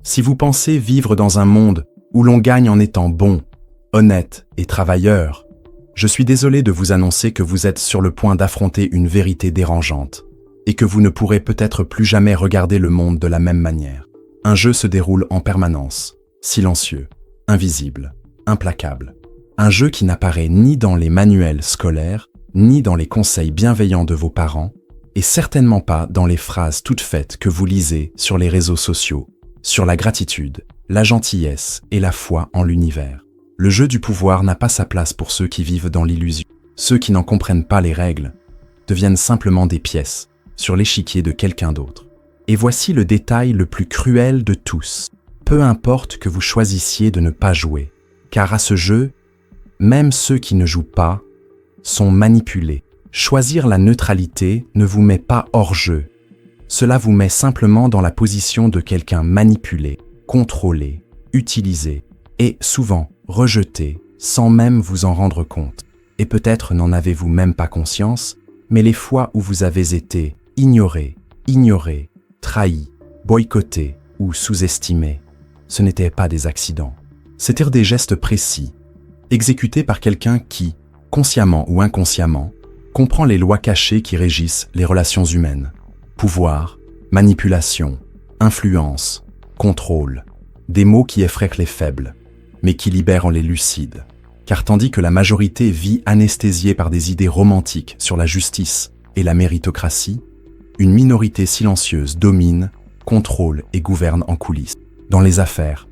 Si vous pensez vivre dans un monde où l'on gagne en étant bon, honnête et travailleur, je suis désolé de vous annoncer que vous êtes sur le point d'affronter une vérité dérangeante et que vous ne pourrez peut-être plus jamais regarder le monde de la même manière. Un jeu se déroule en permanence, silencieux, invisible, implacable. Un jeu qui n'apparaît ni dans les manuels scolaires, ni dans les conseils bienveillants de vos parents, et certainement pas dans les phrases toutes faites que vous lisez sur les réseaux sociaux, sur la gratitude, la gentillesse et la foi en l'univers. Le jeu du pouvoir n'a pas sa place pour ceux qui vivent dans l'illusion. Ceux qui n'en comprennent pas les règles deviennent simplement des pièces sur l'échiquier de quelqu'un d'autre. Et voici le détail le plus cruel de tous. Peu importe que vous choisissiez de ne pas jouer, car à ce jeu, même ceux qui ne jouent pas sont manipulés. Choisir la neutralité ne vous met pas hors jeu. Cela vous met simplement dans la position de quelqu'un manipulé, contrôlé, utilisé et souvent rejeté sans même vous en rendre compte. Et peut-être n'en avez-vous même pas conscience, mais les fois où vous avez été ignoré, trahi, boycotté ou sous-estimé, ce n'étaient pas des accidents. C'étaient des gestes précis, exécutés par quelqu'un qui, consciemment ou inconsciemment, comprend les lois cachées qui régissent les relations humaines. Pouvoir, manipulation, influence, contrôle, des mots qui effraient les faibles, mais qui libèrent les lucides. Car tandis que la majorité vit anesthésiée par des idées romantiques sur la justice et la méritocratie, une minorité silencieuse domine, contrôle et gouverne en coulisses, dans les affaires,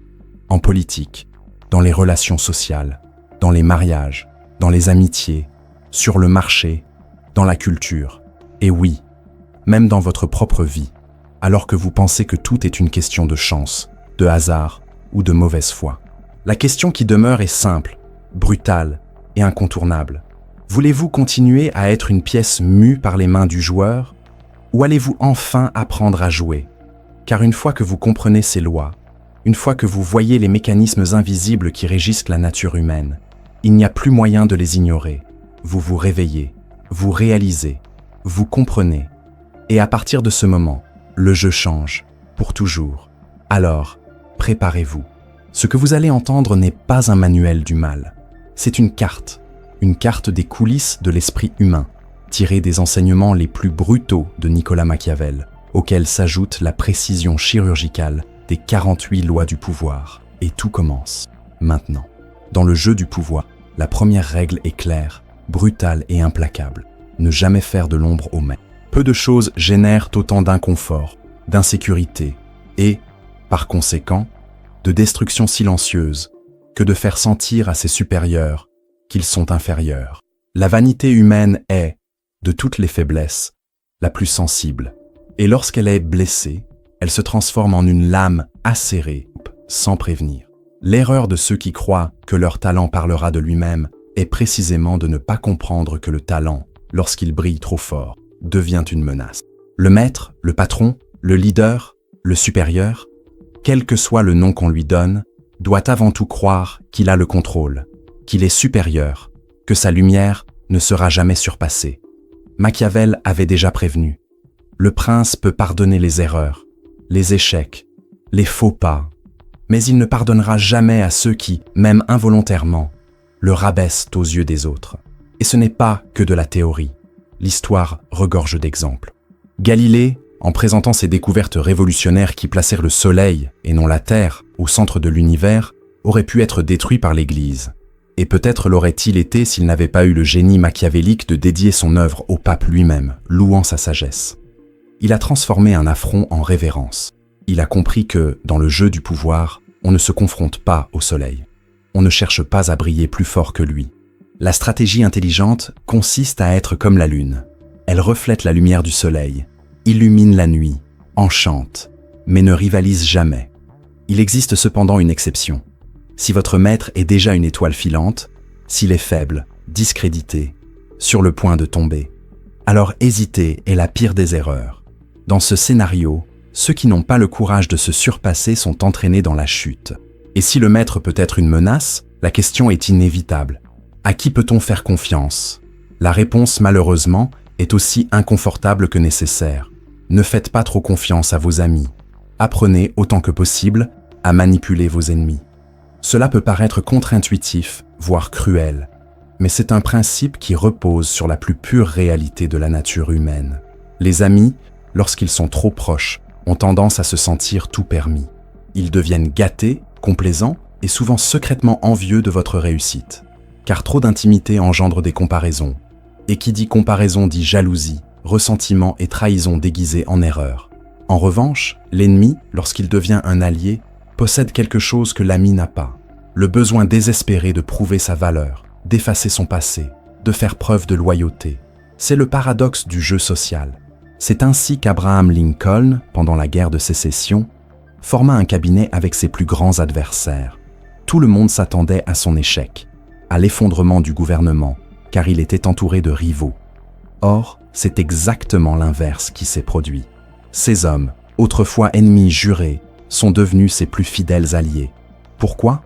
en politique, dans les relations sociales, dans les mariages, dans les amitiés, sur le marché, dans la culture, et oui, même dans votre propre vie, alors que vous pensez que tout est une question de chance, de hasard ou de mauvaise foi. La question qui demeure est simple, brutale et incontournable. Voulez-vous continuer à être une pièce mue par les mains du joueur, ou allez-vous enfin apprendre à jouer? Car une fois que vous comprenez ces lois, une fois que vous voyez les mécanismes invisibles qui régissent la nature humaine, il n'y a plus moyen de les ignorer. Vous vous réveillez, vous réalisez, vous comprenez. Et à partir de ce moment, le jeu change, pour toujours. Alors, préparez-vous. Ce que vous allez entendre n'est pas un manuel du mal. C'est une carte des coulisses de l'esprit humain, tirée des enseignements les plus brutaux de Nicolas Machiavel, auxquels s'ajoute la précision chirurgicale des 48 lois du pouvoir. Et tout commence maintenant. Dans le jeu du pouvoir, la première règle est claire, brutale et implacable. Ne jamais faire de l'ombre au maître. Peu de choses génèrent autant d'inconfort, d'insécurité et, par conséquent, de destruction silencieuse que de faire sentir à ses supérieurs qu'ils sont inférieurs. La vanité humaine est, de toutes les faiblesses, la plus sensible. Et lorsqu'elle est blessée, elle se transforme en une lame acérée, sans prévenir. L'erreur de ceux qui croient que leur talent parlera de lui-même est précisément de ne pas comprendre que le talent, lorsqu'il brille trop fort, devient une menace. Le maître, le patron, le leader, le supérieur, quel que soit le nom qu'on lui donne, doit avant tout croire qu'il a le contrôle, qu'il est supérieur, que sa lumière ne sera jamais surpassée. Machiavel avait déjà prévenu. Le prince peut pardonner les erreurs, les échecs, les faux pas, mais il ne pardonnera jamais à ceux qui, même involontairement, le rabaissent aux yeux des autres. Et ce n'est pas que de la théorie. L'histoire regorge d'exemples. Galilée, en présentant ses découvertes révolutionnaires qui placèrent le Soleil, et non la Terre, au centre de l'univers, aurait pu être détruit par l'Église. Et peut-être l'aurait-il été s'il n'avait pas eu le génie machiavélique de dédier son œuvre au pape lui-même, louant sa sagesse. Il a transformé un affront en révérence. Il a compris que, dans le jeu du pouvoir, on ne se confronte pas au Soleil. On ne cherche pas à briller plus fort que lui. La stratégie intelligente consiste à être comme la lune. Elle reflète la lumière du soleil, illumine la nuit, enchante, mais ne rivalise jamais. Il existe cependant une exception. Si votre maître est déjà une étoile filante, s'il est faible, discrédité, sur le point de tomber, alors hésiter est la pire des erreurs. Dans ce scénario, ceux qui n'ont pas le courage de se surpasser sont entraînés dans la chute. Et si le maître peut être une menace, la question est inévitable. À qui peut-on faire confiance? La réponse, malheureusement, est aussi inconfortable que nécessaire. Ne faites pas trop confiance à vos amis. Apprenez autant que possible à manipuler vos ennemis. Cela peut paraître contre-intuitif, voire cruel, mais c'est un principe qui repose sur la plus pure réalité de la nature humaine. Les amis, lorsqu'ils sont trop proches, ont tendance à se sentir tout permis. Ils deviennent gâtés, complaisants et souvent secrètement envieux de votre réussite. Car trop d'intimité engendre des comparaisons. Et qui dit comparaison dit jalousie, ressentiment et trahison déguisées en erreur. En revanche, l'ennemi, lorsqu'il devient un allié, possède quelque chose que l'ami n'a pas. Le besoin désespéré de prouver sa valeur, d'effacer son passé, de faire preuve de loyauté. C'est le paradoxe du jeu social. C'est ainsi qu'Abraham Lincoln, pendant la guerre de sécession, forma un cabinet avec ses plus grands adversaires. Tout le monde s'attendait à son échec, à l'effondrement du gouvernement, car il était entouré de rivaux. Or, c'est exactement l'inverse qui s'est produit. Ces hommes, autrefois ennemis jurés, sont devenus ses plus fidèles alliés. Pourquoi ?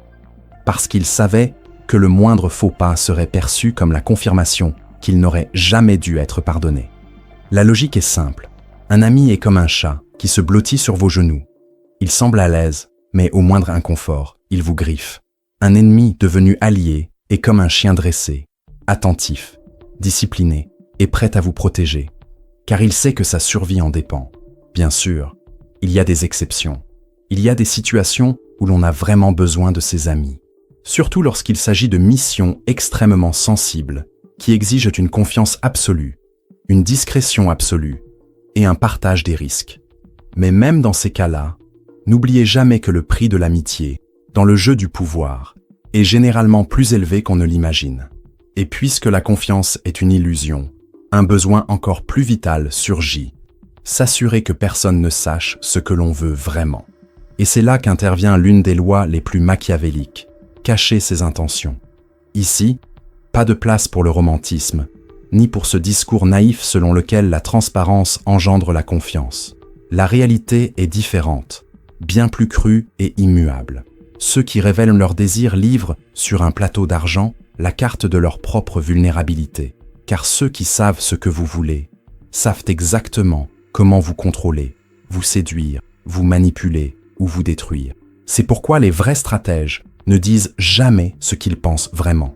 Parce qu'ils savaient que le moindre faux pas serait perçu comme la confirmation qu'il n'aurait jamais dû être pardonné. La logique est simple. Un ami est comme un chat qui se blottit sur vos genoux. Il semble à l'aise, mais au moindre inconfort, il vous griffe. Un ennemi devenu allié est comme un chien dressé, attentif, discipliné et prêt à vous protéger, car il sait que sa survie en dépend. Bien sûr, il y a des exceptions. Il y a des situations où l'on a vraiment besoin de ses amis, surtout lorsqu'il s'agit de missions extrêmement sensibles qui exigent une confiance absolue, une discrétion absolue et un partage des risques. Mais même dans ces cas-là, n'oubliez jamais que le prix de l'amitié, dans le jeu du pouvoir, est généralement plus élevé qu'on ne l'imagine. Et puisque la confiance est une illusion, un besoin encore plus vital surgit, s'assurer que personne ne sache ce que l'on veut vraiment. Et c'est là qu'intervient l'une des lois les plus machiavéliques, cacher ses intentions. Ici, pas de place pour le romantisme, ni pour ce discours naïf selon lequel la transparence engendre la confiance. La réalité est différente, bien plus crue et immuable. Ceux qui révèlent leurs désirs livrent, sur un plateau d'argent, la carte de leur propre vulnérabilité. Car ceux qui savent ce que vous voulez, savent exactement comment vous contrôler, vous séduire, vous manipuler ou vous détruire. C'est pourquoi les vrais stratèges ne disent jamais ce qu'ils pensent vraiment.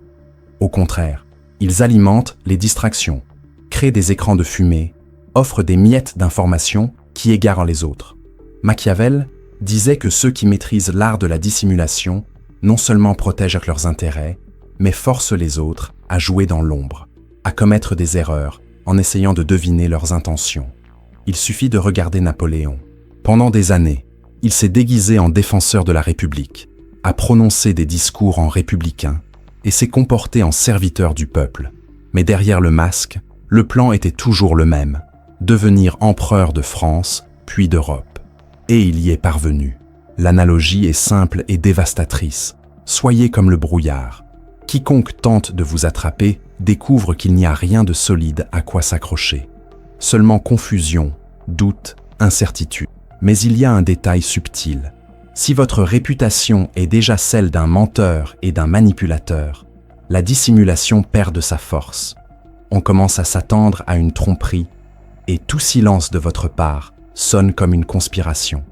Au contraire, ils alimentent les distractions, créent des écrans de fumée, offrent des miettes d'informations qui égarent les autres. Machiavel disait que ceux qui maîtrisent l'art de la dissimulation non seulement protègent leurs intérêts, mais forcent les autres à jouer dans l'ombre, à commettre des erreurs en essayant de deviner leurs intentions. Il suffit de regarder Napoléon. Pendant des années, il s'est déguisé en défenseur de la République, a prononcé des discours en républicain et s'est comporté en serviteur du peuple. Mais derrière le masque, le plan était toujours le même, devenir empereur de France, puis d'Europe. Et il y est parvenu. L'analogie est simple et dévastatrice. Soyez comme le brouillard. Quiconque tente de vous attraper découvre qu'il n'y a rien de solide à quoi s'accrocher. Seulement confusion, doute, incertitude. Mais il y a un détail subtil. Si votre réputation est déjà celle d'un menteur et d'un manipulateur, la dissimulation perd de sa force. On commence à s'attendre à une tromperie et tout silence de votre part sonne comme une conspiration.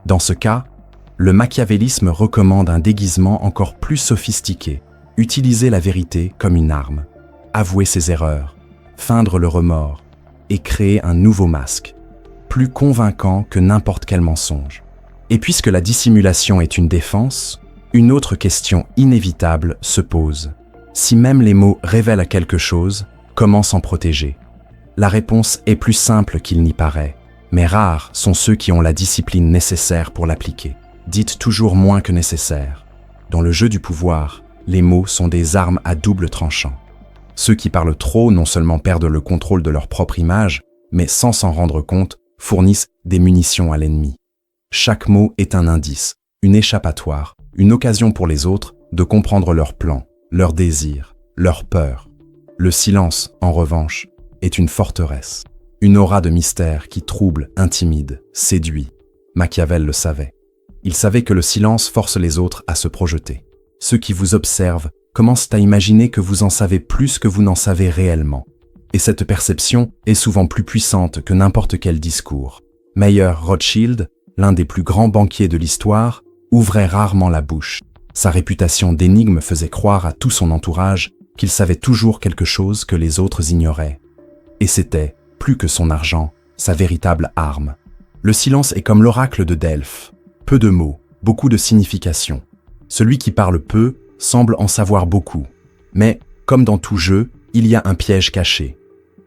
Dans ce cas, le machiavélisme recommande un déguisement encore plus sophistiqué. Utiliser la vérité comme une arme, avouer ses erreurs, feindre le remords et créer un nouveau masque, plus convaincant que n'importe quel mensonge. Et puisque la dissimulation est une défense, une autre question inévitable se pose. Si même les mots révèlent quelque chose, comment s'en protéger ? La réponse est plus simple qu'il n'y paraît, mais rares sont ceux qui ont la discipline nécessaire pour l'appliquer. Dites toujours moins que nécessaire. Dans le jeu du pouvoir, les mots sont des armes à double tranchant. Ceux qui parlent trop non seulement perdent le contrôle de leur propre image, mais sans s'en rendre compte, fournissent des munitions à l'ennemi. Chaque mot est un indice, une échappatoire, une occasion pour les autres de comprendre leurs plans, leurs désirs, leurs peurs. Le silence, en revanche, est une forteresse, une aura de mystère qui trouble, intimide, séduit. Machiavel le savait. Il savait que le silence force les autres à se projeter. Ceux qui vous observent commencent à imaginer que vous en savez plus que vous n'en savez réellement. Et cette perception est souvent plus puissante que n'importe quel discours. Mayer Rothschild, l'un des plus grands banquiers de l'histoire, ouvrait rarement la bouche. Sa réputation d'énigme faisait croire à tout son entourage qu'il savait toujours quelque chose que les autres ignoraient. Et c'était, plus que son argent, sa véritable arme. Le silence est comme l'oracle de Delphes. Peu de mots, beaucoup de significations. Celui qui parle peu semble en savoir beaucoup. Mais, comme dans tout jeu, il y a un piège caché.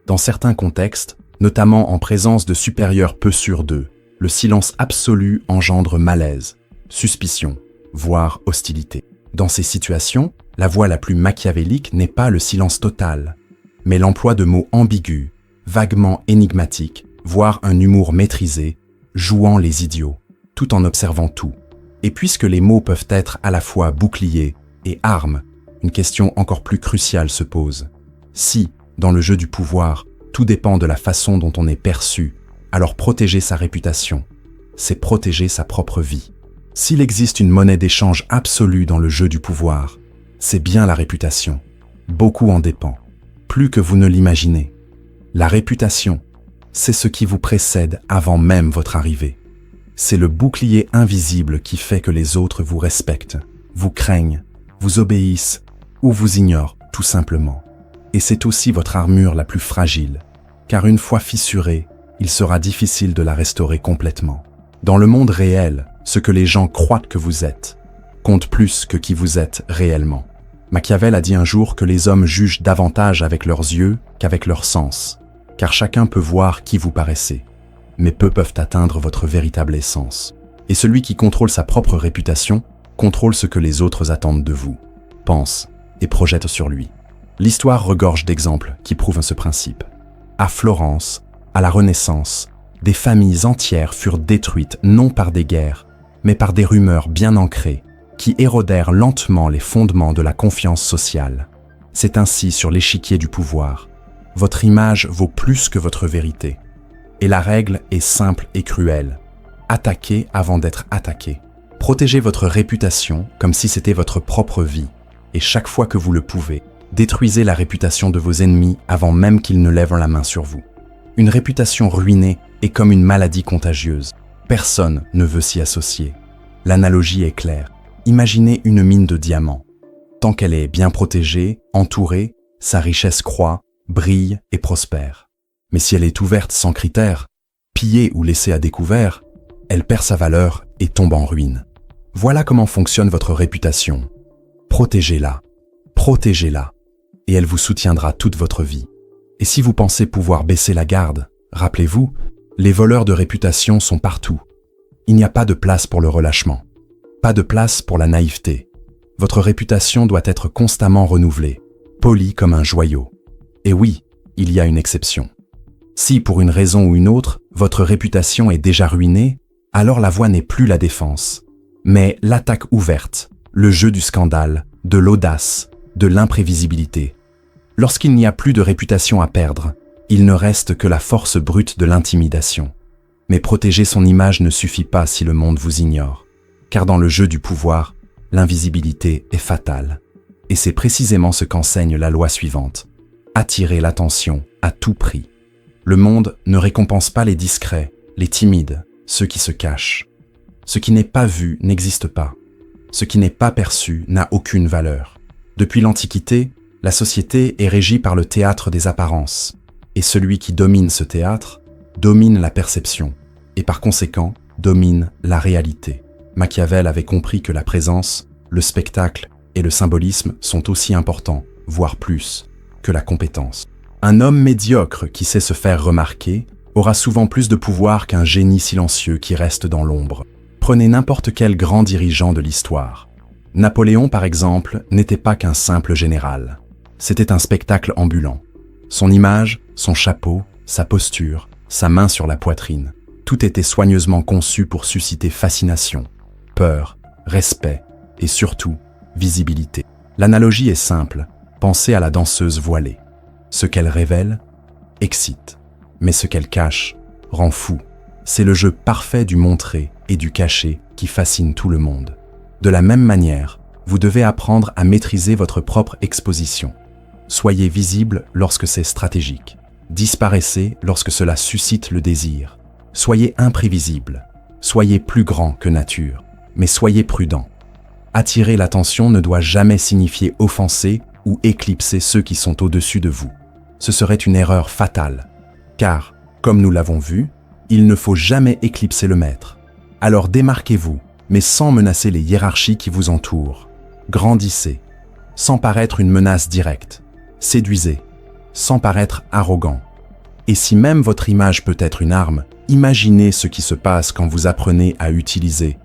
Dans certains contextes, notamment en présence de supérieurs peu sûrs d'eux, le silence absolu engendre malaise, suspicion, voire hostilité. Dans ces situations, la voie la plus machiavélique n'est pas le silence total, mais l'emploi de mots ambigus, vaguement énigmatiques, voire un humour maîtrisé, jouant les idiots, tout en observant tout. Et puisque les mots peuvent être à la fois bouclier et arme, une question encore plus cruciale se pose. Si, dans le jeu du pouvoir, tout dépend de la façon dont on est perçu, alors protéger sa réputation, c'est protéger sa propre vie. S'il existe une monnaie d'échange absolue dans le jeu du pouvoir, c'est bien la réputation. Beaucoup en dépend, plus que vous ne l'imaginez. La réputation, c'est ce qui vous précède avant même votre arrivée. C'est le bouclier invisible qui fait que les autres vous respectent, vous craignent, vous obéissent ou vous ignorent tout simplement. Et c'est aussi votre armure la plus fragile, car une fois fissurée, il sera difficile de la restaurer complètement. Dans le monde réel, ce que les gens croient que vous êtes compte plus que qui vous êtes réellement. Machiavel a dit un jour que les hommes jugent davantage avec leurs yeux qu'avec leurs sens, car chacun peut voir qui vous paraissez, mais peu peuvent atteindre votre véritable essence. Et celui qui contrôle sa propre réputation contrôle ce que les autres attendent de vous, pense et projette sur lui. L'histoire regorge d'exemples qui prouvent ce principe. À Florence, à la Renaissance, des familles entières furent détruites non par des guerres, mais par des rumeurs bien ancrées qui érodèrent lentement les fondements de la confiance sociale. C'est ainsi sur l'échiquier du pouvoir. Votre image vaut plus que votre vérité. Et la règle est simple et cruelle. Attaquez avant d'être attaqué. Protégez votre réputation comme si c'était votre propre vie. Et chaque fois que vous le pouvez, détruisez la réputation de vos ennemis avant même qu'ils ne lèvent la main sur vous. Une réputation ruinée est comme une maladie contagieuse. Personne ne veut s'y associer. L'analogie est claire. Imaginez une mine de diamants. Tant qu'elle est bien protégée, entourée, sa richesse croît, brille et prospère. Mais si elle est ouverte sans critères, pillée ou laissée à découvert, elle perd sa valeur et tombe en ruine. Voilà comment fonctionne votre réputation. Protégez-la, protégez-la, et elle vous soutiendra toute votre vie. Et si vous pensez pouvoir baisser la garde, rappelez-vous, les voleurs de réputation sont partout. Il n'y a pas de place pour le relâchement, pas de place pour la naïveté. Votre réputation doit être constamment renouvelée, polie comme un joyau. Et oui, il y a une exception. Si, pour une raison ou une autre, votre réputation est déjà ruinée, alors la voie n'est plus la défense, mais l'attaque ouverte, le jeu du scandale, de l'audace, de l'imprévisibilité. Lorsqu'il n'y a plus de réputation à perdre, il ne reste que la force brute de l'intimidation. Mais protéger son image ne suffit pas si le monde vous ignore, car dans le jeu du pouvoir, l'invisibilité est fatale. Et c'est précisément ce qu'enseigne la loi suivante. Attirer l'attention à tout prix. Le monde ne récompense pas les discrets, les timides, ceux qui se cachent. Ce qui n'est pas vu n'existe pas. Ce qui n'est pas perçu n'a aucune valeur. Depuis l'Antiquité, la société est régie par le théâtre des apparences. Et celui qui domine ce théâtre domine la perception, et par conséquent domine la réalité. Machiavel avait compris que la présence, le spectacle et le symbolisme sont aussi importants, voire plus, que la compétence. Un homme médiocre qui sait se faire remarquer aura souvent plus de pouvoir qu'un génie silencieux qui reste dans l'ombre. Prenez n'importe quel grand dirigeant de l'histoire. Napoléon, par exemple, n'était pas qu'un simple général. C'était un spectacle ambulant. Son image, son chapeau, sa posture, sa main sur la poitrine, tout était soigneusement conçu pour susciter fascination, peur, respect et surtout, visibilité. L'analogie est simple, pensez à la danseuse voilée. Ce qu'elle révèle, excite, mais ce qu'elle cache, rend fou. C'est le jeu parfait du montrer et du cacher qui fascine tout le monde. De la même manière, vous devez apprendre à maîtriser votre propre exposition. Soyez visible lorsque c'est stratégique. Disparaissez lorsque cela suscite le désir. Soyez imprévisible. Soyez plus grand que nature. mais soyez prudents. Attirer l'attention ne doit jamais signifier offenser ou éclipser ceux qui sont au-dessus de vous. Ce serait une erreur fatale, car, comme nous l'avons vu, il ne faut jamais éclipser le maître. Alors démarquez-vous, mais sans menacer les hiérarchies qui vous entourent. Grandissez, sans paraître une menace directe. Séduisez, sans paraître arrogant. Et si même votre image peut être une arme, imaginez ce qui se passe quand vous apprenez à utiliser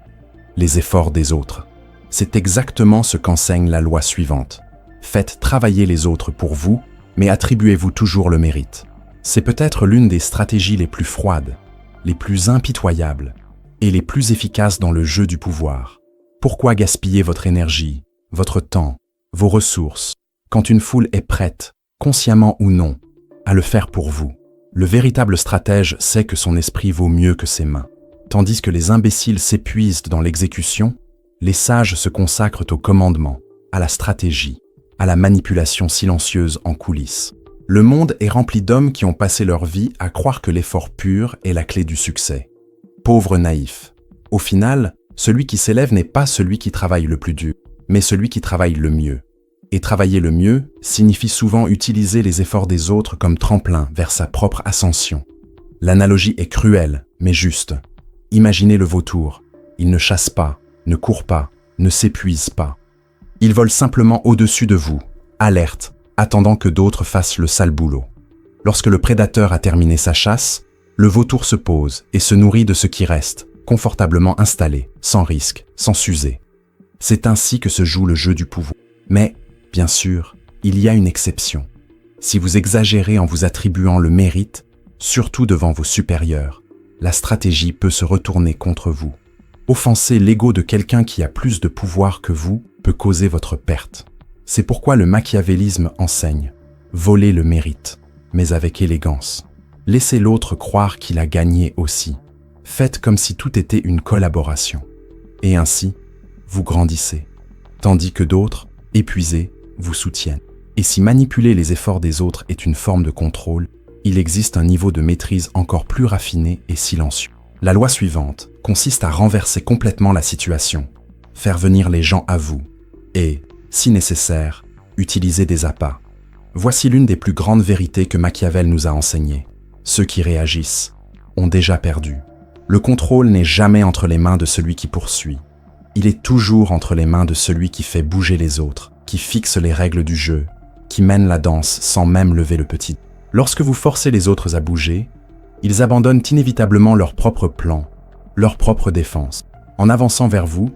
les efforts des autres. C'est exactement ce qu'enseigne la loi suivante. Faites travailler les autres pour vous, mais attribuez-vous toujours le mérite. C'est peut-être l'une des stratégies les plus froides, les plus impitoyables et les plus efficaces dans le jeu du pouvoir. Pourquoi gaspiller votre énergie, votre temps, vos ressources, quand une foule est prête, consciemment ou non, à le faire pour vous? Le véritable stratège sait que son esprit vaut mieux que ses mains. Tandis que les imbéciles s'épuisent dans l'exécution, les sages se consacrent au commandement, à la stratégie, à la manipulation silencieuse en coulisses. Le monde est rempli d'hommes qui ont passé leur vie à croire que l'effort pur est la clé du succès. Pauvres naïfs. Au final, celui qui s'élève n'est pas celui qui travaille le plus dur, mais celui qui travaille le mieux. Et travailler le mieux signifie souvent utiliser les efforts des autres comme tremplin vers sa propre ascension. L'analogie est cruelle, mais juste. Imaginez le vautour. Il ne chasse pas, ne court pas, ne s'épuise pas. Il vole simplement au-dessus de vous, alerte, attendant que d'autres fassent le sale boulot. Lorsque le prédateur a terminé sa chasse, le vautour se pose et se nourrit de ce qui reste, confortablement installé, sans risque, sans s'user. C'est ainsi que se joue le jeu du pouvoir. Mais, bien sûr, il y a une exception. Si vous exagérez en vous attribuant le mérite, surtout devant vos supérieurs, la stratégie peut se retourner contre vous. Offenser l'ego de quelqu'un qui a plus de pouvoir que vous peut causer votre perte. C'est pourquoi le machiavélisme enseigne. Volez le mérite, mais avec élégance. Laissez l'autre croire qu'il a gagné aussi. Faites comme si tout était une collaboration. Et ainsi, vous grandissez. Tandis que d'autres, épuisés, vous soutiennent. Et si manipuler les efforts des autres est une forme de contrôle, il existe un niveau de maîtrise encore plus raffiné et silencieux. La loi suivante consiste à renverser complètement la situation, faire venir les gens à vous et, si nécessaire, utiliser des appâts. Voici l'une des plus grandes vérités que Machiavel nous a enseignées. Ceux qui réagissent ont déjà perdu. Le contrôle n'est jamais entre les mains de celui qui poursuit. Il est toujours entre les mains de celui qui fait bouger les autres, qui fixe les règles du jeu, qui mène la danse sans même lever le petit. Lorsque vous forcez les autres à bouger, ils abandonnent inévitablement leur propre plan, leur propre défense. En avançant vers vous,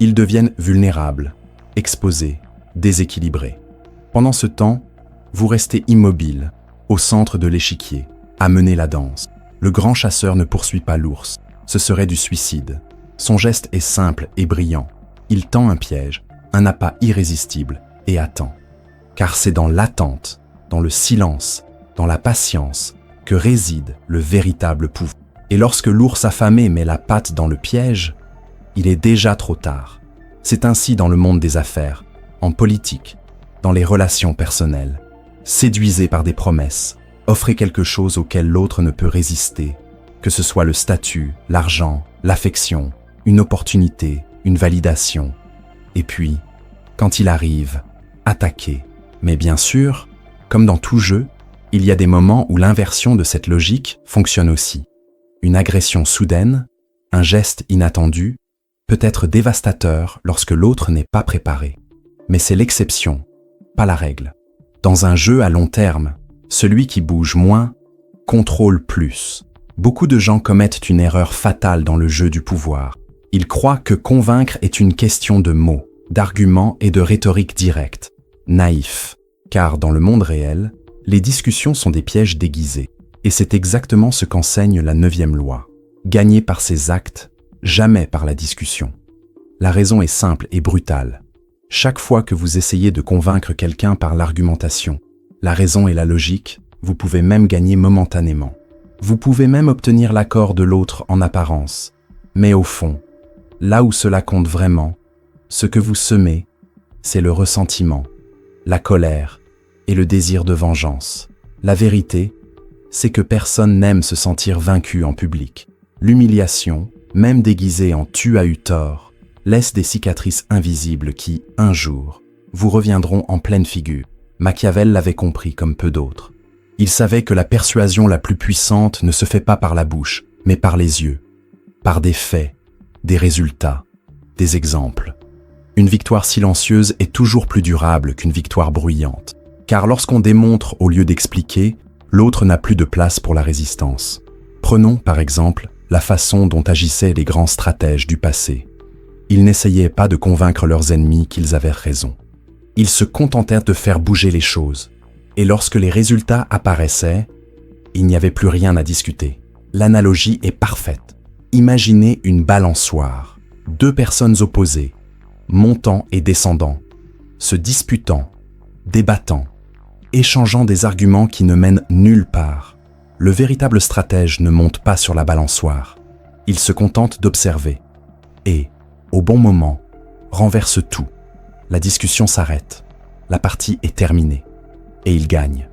ils deviennent vulnérables, exposés, déséquilibrés. Pendant ce temps, vous restez immobile, au centre de l'échiquier, à mener la danse. Le grand chasseur ne poursuit pas l'ours, ce serait du suicide. Son geste est simple et brillant. Il tend un piège, un appât irrésistible, et attend. Car c'est dans l'attente, dans le silence, dans la patience, que réside le véritable pouvoir. Et lorsque l'ours affamé met la patte dans le piège, il est déjà trop tard. C'est ainsi dans le monde des affaires, en politique, dans les relations personnelles. Séduisez par des promesses, offrez quelque chose auquel l'autre ne peut résister, que ce soit le statut, l'argent, l'affection, une opportunité, une validation. Et puis, quand il arrive, attaquez. Mais bien sûr, comme dans tout jeu, il y a des moments où l'inversion de cette logique fonctionne aussi. Une agression soudaine, un geste inattendu, peut être dévastateur lorsque l'autre n'est pas préparé. Mais c'est l'exception, pas la règle. Dans un jeu à long terme, celui qui bouge moins contrôle plus. Beaucoup de gens commettent une erreur fatale dans le jeu du pouvoir. Ils croient que convaincre est une question de mots, d'arguments et de rhétorique directe. Naïf, car dans le monde réel, les discussions sont des pièges déguisés. Et c'est exactement ce qu'enseigne la 9e loi. Gagner par ses actes, jamais par la discussion. La raison est simple et brutale. Chaque fois que vous essayez de convaincre quelqu'un par l'argumentation, la raison et la logique, vous pouvez même gagner momentanément. Vous pouvez même obtenir l'accord de l'autre en apparence. Mais au fond, là où cela compte vraiment, ce que vous semez, c'est le ressentiment, la colère et le désir de vengeance. La vérité, c'est que personne n'aime se sentir vaincu en public. L'humiliation, même déguisée en « tu as eu tort », laissent des cicatrices invisibles qui, un jour, vous reviendront en pleine figure. Machiavel l'avait compris comme peu d'autres. Il savait que la persuasion la plus puissante ne se fait pas par la bouche, mais par les yeux, par des faits, des résultats, des exemples. Une victoire silencieuse est toujours plus durable qu'une victoire bruyante, car lorsqu'on démontre au lieu d'expliquer, l'autre n'a plus de place pour la résistance. Prenons, par exemple, la façon dont agissaient les grands stratèges du passé. Ils n'essayaient pas de convaincre leurs ennemis qu'ils avaient raison. Ils se contentèrent de faire bouger les choses. Et lorsque les résultats apparaissaient, il n'y avait plus rien à discuter. L'analogie est parfaite. Imaginez une balançoire. Deux personnes opposées, montant et descendant, se disputant, débattant, échangeant des arguments qui ne mènent nulle part. Le véritable stratège ne monte pas sur la balançoire. Il se contente d'observer. Et, au bon moment, renverse tout. La discussion s'arrête. La partie est terminée. Et il gagne.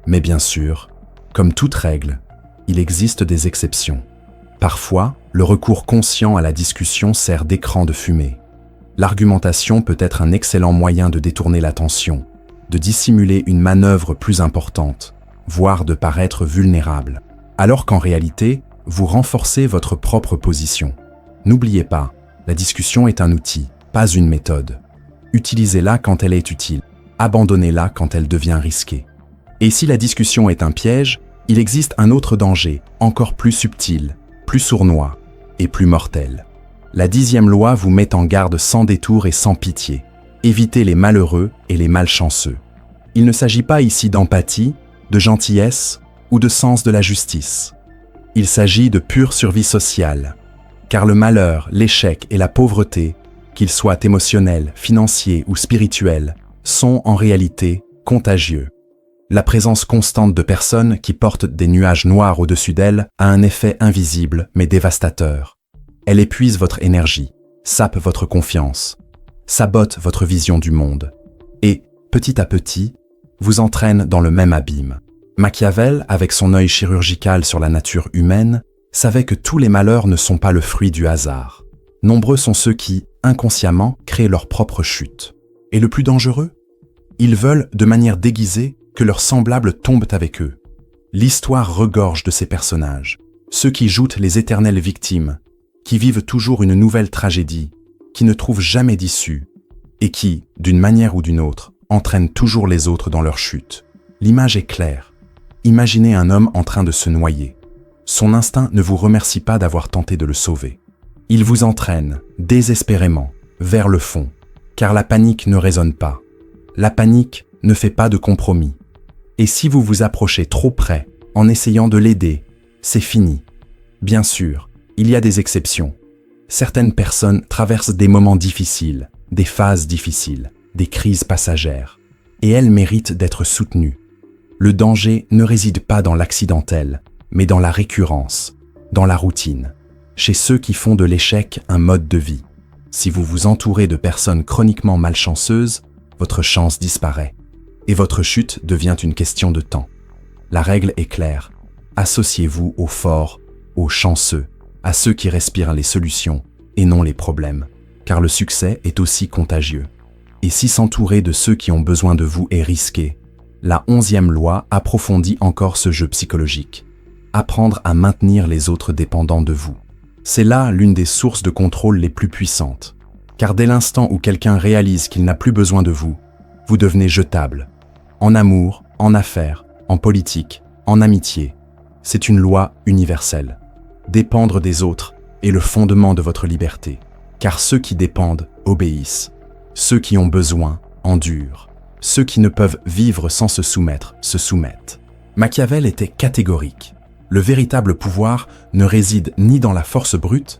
Mais bien sûr, comme toute règle, il existe des exceptions. Parfois, le recours conscient à la discussion sert d'écran de fumée. L'argumentation peut être un excellent moyen de détourner l'attention, de dissimuler une manœuvre plus importante, voire de paraître vulnérable, alors qu'en réalité, vous renforcez votre propre position. N'oubliez pas, la discussion est un outil, pas une méthode. Utilisez-la quand elle est utile, abandonnez-la quand elle devient risquée. Et si la discussion est un piège, il existe un autre danger, encore plus subtil, plus sournois et plus mortel. La 10e loi vous met en garde sans détour et sans pitié. Évitez les malheureux et les malchanceux. Il ne s'agit pas ici d'empathie, de gentillesse ou de sens de la justice. Il s'agit de pure survie sociale, car le malheur, l'échec et la pauvreté, qu'ils soient émotionnels, financiers ou spirituels, sont en réalité contagieux. La présence constante de personnes qui portent des nuages noirs au-dessus d'elles a un effet invisible mais dévastateur. Elle épuise votre énergie, sape votre confiance, sabote votre vision du monde et, petit à petit, vous entraîne dans le même abîme. Machiavel, avec son œil chirurgical sur la nature humaine, savait que tous les malheurs ne sont pas le fruit du hasard. Nombreux sont ceux qui, inconsciemment, créent leur propre chute. Et le plus dangereux ? Ils veulent, de manière déguisée, que leurs semblables tombent avec eux. L'histoire regorge de ces personnages, ceux qui jouent les éternelles victimes, qui vivent toujours une nouvelle tragédie, qui ne trouvent jamais d'issue, et qui, d'une manière ou d'une autre, entraînent toujours les autres dans leur chute. L'image est claire. Imaginez un homme en train de se noyer. Son instinct ne vous remercie pas d'avoir tenté de le sauver. Il vous entraîne, désespérément, vers le fond, car la panique ne raisonne pas. La panique ne fait pas de compromis. Et si vous vous approchez trop près, en essayant de l'aider, c'est fini. Bien sûr, il y a des exceptions. Certaines personnes traversent des moments difficiles, des phases difficiles, des crises passagères, et elles méritent d'être soutenues. Le danger ne réside pas dans l'accidentel, mais dans la récurrence, dans la routine, chez ceux qui font de l'échec un mode de vie. Si vous vous entourez de personnes chroniquement malchanceuses, votre chance disparaît, et votre chute devient une question de temps. La règle est claire, associez-vous aux forts, aux chanceux, à ceux qui respirent les solutions et non les problèmes, car le succès est aussi contagieux. Et si s'entourer de ceux qui ont besoin de vous est risqué, la 11e loi approfondit encore ce jeu psychologique. Apprendre à maintenir les autres dépendants de vous. C'est là l'une des sources de contrôle les plus puissantes. Car dès l'instant où quelqu'un réalise qu'il n'a plus besoin de vous, vous devenez jetable. En amour, en affaires, en politique, en amitié. C'est une loi universelle. Dépendre des autres est le fondement de votre liberté. Car ceux qui dépendent obéissent. Ceux qui ont besoin endurent. Ceux qui ne peuvent vivre sans se soumettre se soumettent. Machiavel était catégorique. Le véritable pouvoir ne réside ni dans la force brute,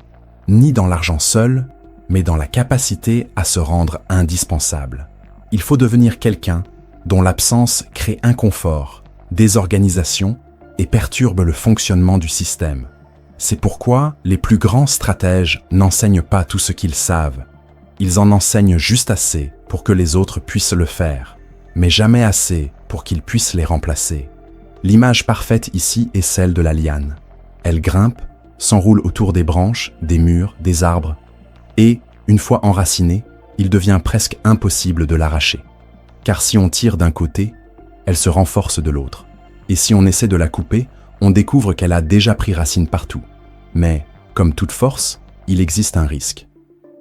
ni dans l'argent seul, mais dans la capacité à se rendre indispensable. Il faut devenir quelqu'un dont l'absence crée inconfort, désorganisation et perturbe le fonctionnement du système. C'est pourquoi les plus grands stratèges n'enseignent pas tout ce qu'ils savent. Ils en enseignent juste assez pour que les autres puissent le faire, mais jamais assez pour qu'ils puissent les remplacer. L'image parfaite ici est celle de la liane. Elle grimpe, s'enroule autour des branches, des murs, des arbres, et, Une fois enracinée, il devient presque impossible de l'arracher. Car si on tire d'un côté, elle se renforce de l'autre. Et si on essaie de la couper, on découvre qu'elle a déjà pris racine partout. Mais, comme toute force, il existe un risque.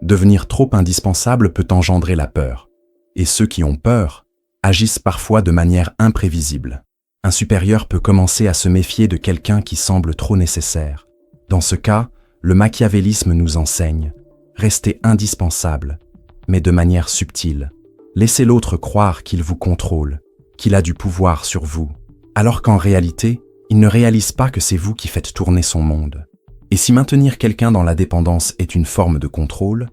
Devenir trop indispensable peut engendrer la peur. Et ceux qui ont peur agissent parfois de manière imprévisible. Un supérieur peut commencer à se méfier de quelqu'un qui semble trop nécessaire. Dans ce cas, le machiavélisme nous enseigne: restez indispensable, mais de manière subtile. Laissez l'autre croire qu'il vous contrôle, qu'il a du pouvoir sur vous, alors qu'en réalité, il ne réalise pas que c'est vous qui faites tourner son monde. Et si maintenir quelqu'un dans la dépendance est une forme de contrôle,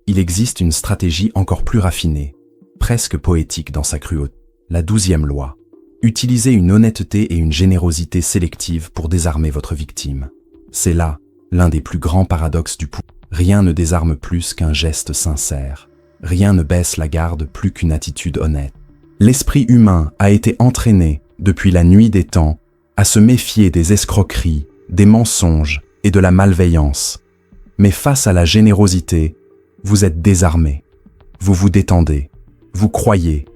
il existe une stratégie encore plus raffinée, presque poétique dans sa cruauté. La 12e loi. Utilisez une honnêteté et une générosité sélectives pour désarmer votre victime. C'est là l'un des plus grands paradoxes du pouvoir. Rien ne désarme plus qu'un geste sincère. Rien ne baisse la garde plus qu'une attitude honnête. L'esprit humain a été entraîné, depuis la nuit des temps, à se méfier des escroqueries, des mensonges et de la malveillance. Mais face à la générosité, vous êtes désarmé. Vous vous détendez. Vous croyez.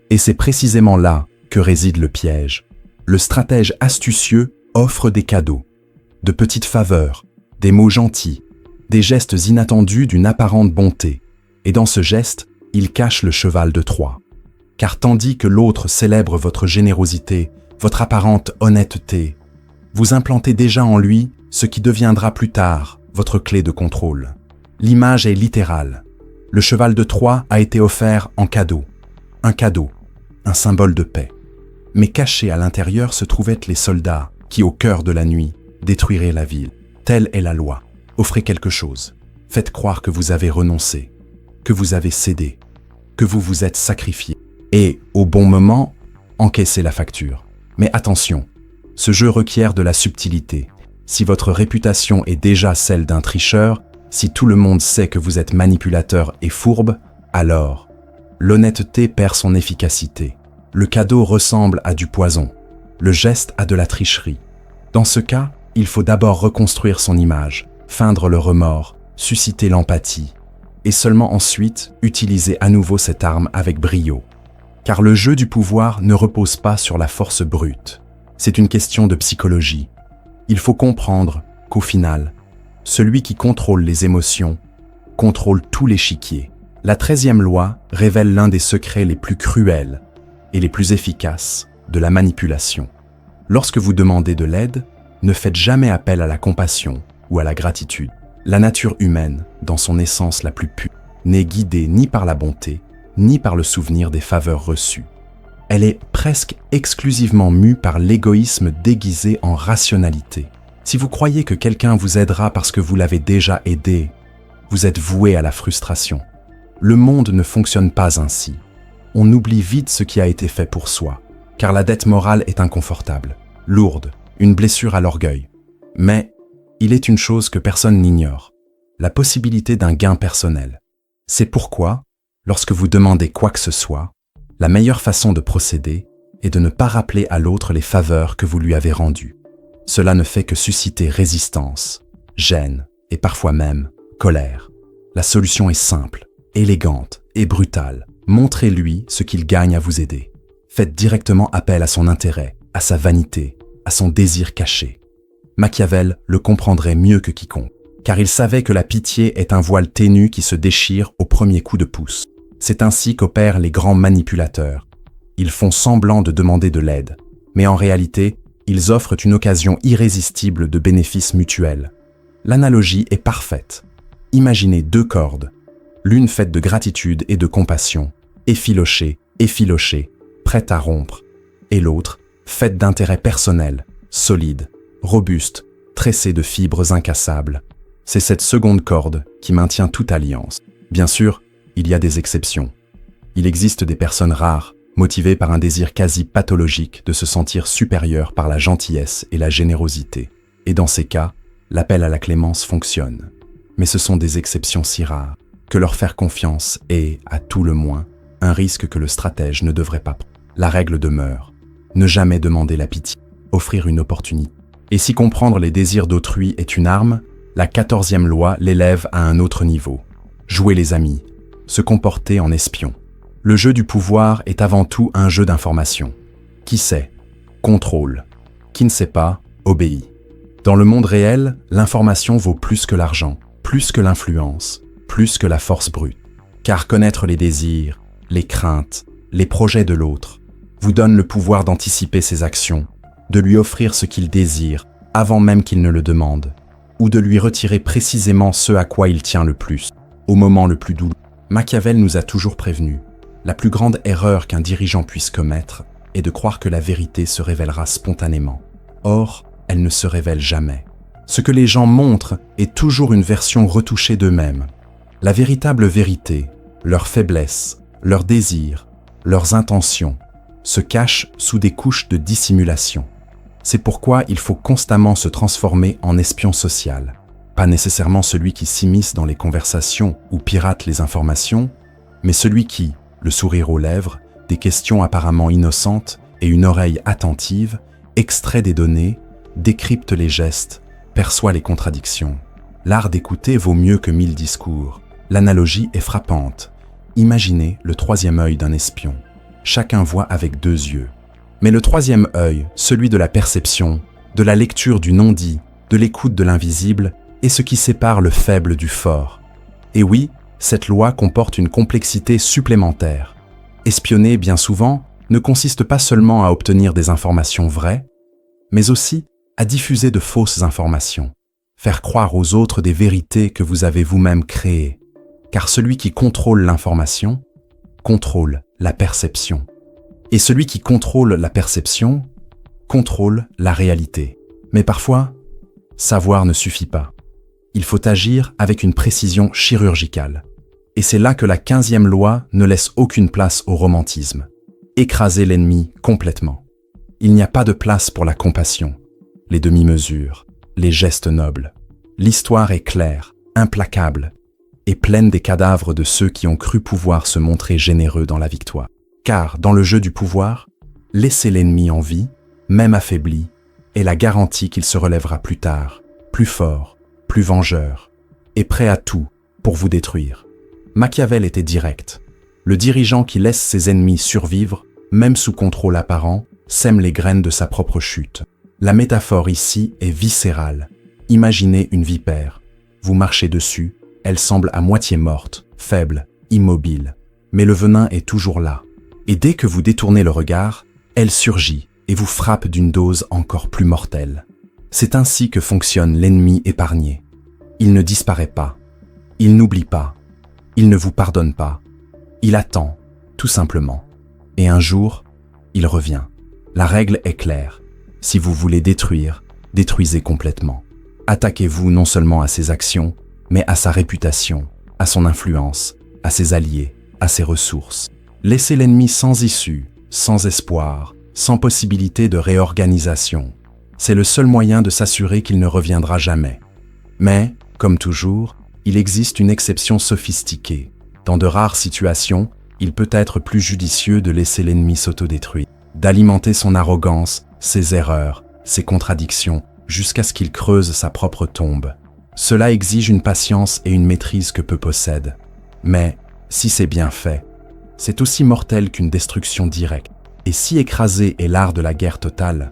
Et c'est précisément là que réside le piège. Le stratège astucieux offre des cadeaux, de petites faveurs, des mots gentils, des gestes inattendus d'une apparente bonté. Et dans ce geste, il cache le cheval de Troie. Car tandis que l'autre célèbre votre générosité, votre apparente honnêteté, vous implantez déjà en lui ce qui deviendra plus tard votre clé de contrôle. L'image est littérale. Le cheval de Troie a été offert en cadeau. Un cadeau, un symbole de paix. Mais cachés à l'intérieur se trouvaient les soldats qui, au cœur de la nuit, détruiraient la ville. Telle est la loi. Offrez quelque chose. Faites croire que vous avez renoncé, que vous avez cédé, que vous vous êtes sacrifié. Et, au bon moment, encaissez la facture. Mais attention, ce jeu requiert de la subtilité. Si votre réputation est déjà celle d'un tricheur, si tout le monde sait que vous êtes manipulateur et fourbe, alors l'honnêteté perd son efficacité. Le cadeau ressemble à du poison. Le geste a de la tricherie. Dans ce cas, il faut d'abord reconstruire son image, feindre le remords, susciter l'empathie, et seulement ensuite utiliser à nouveau cette arme avec brio. Car le jeu du pouvoir ne repose pas sur la force brute. C'est une question de psychologie. Il faut comprendre qu'au final, celui qui contrôle les émotions contrôle tout l'échiquier. La 13e loi révèle l'un des secrets les plus cruels et les plus efficaces de la manipulation. Lorsque vous demandez de l'aide, ne faites jamais appel à la compassion ou à la gratitude. La nature humaine, dans son essence la plus pure, n'est guidée ni par la bonté, ni par le souvenir des faveurs reçues. Elle est presque exclusivement mue par l'égoïsme déguisé en rationalité. Si vous croyez que quelqu'un vous aidera parce que vous l'avez déjà aidé, vous êtes voué à la frustration. Le monde ne fonctionne pas ainsi. On oublie vite ce qui a été fait pour soi, car la dette morale est inconfortable, lourde, une blessure à l'orgueil. Mais il est une chose que personne n'ignore, la possibilité d'un gain personnel. C'est pourquoi, lorsque vous demandez quoi que ce soit, la meilleure façon de procéder est de ne pas rappeler à l'autre les faveurs que vous lui avez rendues. Cela ne fait que susciter résistance, gêne et parfois même colère. La solution est simple, élégante et brutale. Montrez-lui ce qu'il gagne à vous aider. Faites directement appel à son intérêt, à sa vanité, à son désir caché. Machiavel le comprendrait mieux que quiconque, car il savait que la pitié est un voile ténu qui se déchire au premier coup de pouce. C'est ainsi qu'opèrent les grands manipulateurs. Ils font semblant de demander de l'aide, mais en réalité, ils offrent une occasion irrésistible de bénéfices mutuels. L'analogie est parfaite. Imaginez deux cordes, l'une faite de gratitude et de compassion, effilochée, prête à rompre, et l'autre faite d'intérêt personnel, solide, robuste, tressée de fibres incassables. C'est cette seconde corde qui maintient toute alliance. Bien sûr, il y a des exceptions. Il existe des personnes rares, motivées par un désir quasi pathologique de se sentir supérieures par la gentillesse et la générosité. Et dans ces cas, l'appel à la clémence fonctionne. Mais ce sont des exceptions si rares que leur faire confiance est, à tout le moins, un risque que le stratège ne devrait pas prendre. La règle demeure. Ne jamais demander la pitié, offrir une opportunité. Et si comprendre les désirs d'autrui est une arme, la 14e loi l'élève à un autre niveau. jouer les amis, se comporter en espion. Le jeu du pouvoir est avant tout un jeu d'information. Qui sait, contrôle. Qui ne sait pas, obéit. Dans le monde réel, l'information vaut plus que l'argent, plus que l'influence, plus que la force brute. Car connaître les désirs, les craintes, les projets de l'autre, vous donne le pouvoir d'anticiper ses actions, de lui offrir ce qu'il désire avant même qu'il ne le demande, ou de lui retirer précisément ce à quoi il tient le plus, au moment le plus douloureux. Machiavel nous a toujours prévenus. La plus grande erreur qu'un dirigeant puisse commettre est de croire que la vérité se révélera spontanément. Or, elle ne se révèle jamais. Ce que les gens montrent est toujours une version retouchée d'eux-mêmes. La véritable vérité, leurs faiblesses, leurs désirs, leurs intentions, se cachent sous des couches de dissimulation. C'est pourquoi il faut constamment se transformer en espion social. Pas nécessairement celui qui s'immisce dans les conversations ou pirate les informations, mais celui qui, le sourire aux lèvres, des questions apparemment innocentes et une oreille attentive, extrait des données, décrypte les gestes, perçoit les contradictions. L'art d'écouter vaut mieux que 1000 discours. L'analogie est frappante. Imaginez le troisième œil d'un espion. Chacun voit avec 2 yeux. Mais le troisième œil, celui de la perception, de la lecture du non-dit, de l'écoute de l'invisible, est ce qui sépare le faible du fort. Et oui, cette loi comporte une complexité supplémentaire. Espionner, bien souvent, ne consiste pas seulement à obtenir des informations vraies, mais aussi à diffuser de fausses informations, faire croire aux autres des vérités que vous avez vous-même créées. Car celui qui contrôle l'information contrôle la perception. Et celui qui contrôle la perception contrôle la réalité. Mais parfois, savoir ne suffit pas. Il faut agir avec une précision chirurgicale. Et c'est là que la 15e loi ne laisse aucune place au romantisme. Écraser l'ennemi complètement. Il n'y a pas de place pour la compassion, les demi-mesures, les gestes nobles. L'histoire est claire, implacable, et pleine des cadavres de ceux qui ont cru pouvoir se montrer généreux dans la victoire. Car, dans le jeu du pouvoir, laisser l'ennemi en vie, même affaibli, est la garantie qu'il se relèvera plus tard, plus fort, plus vengeur, et prêt à tout pour vous détruire. Machiavel était direct. Le dirigeant qui laisse ses ennemis survivre, même sous contrôle apparent, sème les graines de sa propre chute. La métaphore ici est viscérale. Imaginez une vipère. Vous marchez dessus, elle semble à moitié morte, faible, immobile. Mais le venin est toujours là. Et dès que vous détournez le regard, elle surgit et vous frappe d'une dose encore plus mortelle. C'est ainsi que fonctionne l'ennemi épargné. Il ne disparaît pas. Il n'oublie pas. Il ne vous pardonne pas. Il attend, tout simplement. Et un jour, il revient. La règle est claire. Si vous voulez détruire, détruisez complètement. Attaquez-vous non seulement à ses actions, mais à sa réputation, à son influence, à ses alliés, à ses ressources. Laissez l'ennemi sans issue, sans espoir, sans possibilité de réorganisation. C'est le seul moyen de s'assurer qu'il ne reviendra jamais. Mais, comme toujours, il existe une exception sophistiquée. Dans de rares situations, il peut être plus judicieux de laisser l'ennemi s'autodétruire, d'alimenter son arrogance, ses erreurs, ses contradictions, jusqu'à ce qu'il creuse sa propre tombe. Cela exige une patience et une maîtrise que peu possède. Mais, si c'est bien fait, c'est aussi mortel qu'une destruction directe. Et si écraser est l'art de la guerre totale,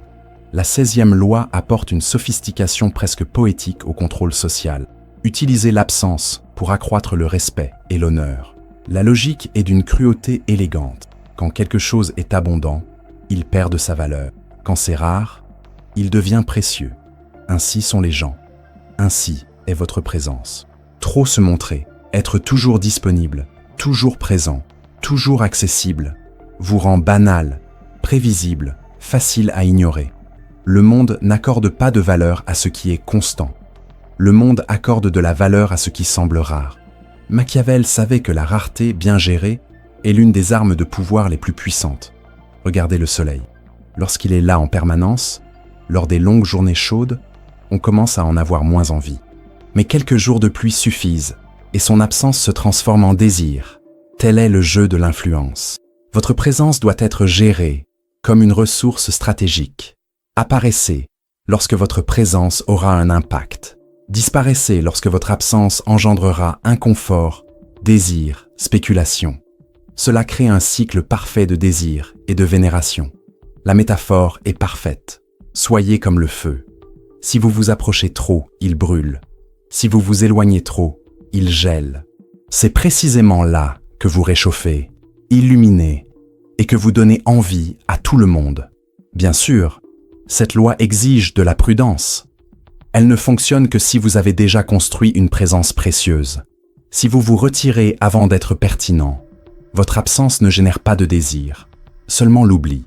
la 16e loi apporte une sophistication presque poétique au contrôle social. Utiliser l'absence pour accroître le respect et l'honneur. La logique est d'une cruauté élégante. Quand quelque chose est abondant, il perd de sa valeur. Quand c'est rare, il devient précieux. Ainsi sont les gens. Ainsi est votre présence. Trop se montrer, être toujours disponible, toujours présent, toujours accessible, vous rend banal, prévisible, facile à ignorer. Le monde n'accorde pas de valeur à ce qui est constant. Le monde accorde de la valeur à ce qui semble rare. Machiavel savait que la rareté bien gérée est l'une des armes de pouvoir les plus puissantes. Regardez le soleil. Lorsqu'il est là en permanence, lors des longues journées chaudes, on commence à en avoir moins envie. Mais quelques jours de pluie suffisent, et son absence se transforme en désir. Tel est le jeu de l'influence. Votre présence doit être gérée comme une ressource stratégique. Apparaissez lorsque votre présence aura un impact. Disparaissez lorsque votre absence engendrera inconfort Désir, spéculation. Cela crée un cycle parfait de désir et de vénération. La métaphore est parfaite. Soyez comme le feu. Si vous vous approchez trop, il brûle. Si vous vous éloignez trop, il gèle. C'est précisément là que vous réchauffez, illuminez et que vous donnez envie à tout le monde. Bien sûr, cette loi exige de la prudence. Elle ne fonctionne que si vous avez déjà construit une présence précieuse. Si vous vous retirez avant d'être pertinent, votre absence ne génère pas de désir, seulement l'oubli.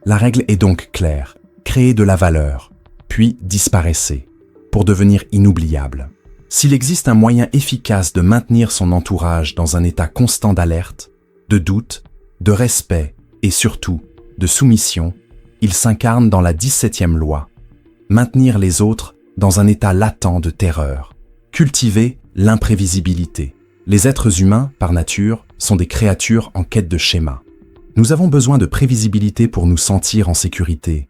La règle est donc claire, créez de la valeur, puis disparaissez, pour devenir inoubliable. S'il existe un moyen efficace de maintenir son entourage dans un état constant d'alerte, de doute, de respect et surtout de soumission, il s'incarne dans la 17e loi. Maintenir les autres dans un état latent de terreur. Cultiver l'imprévisibilité. Les êtres humains, par nature, sont des créatures en quête de schéma. Nous avons besoin de prévisibilité pour nous sentir en sécurité,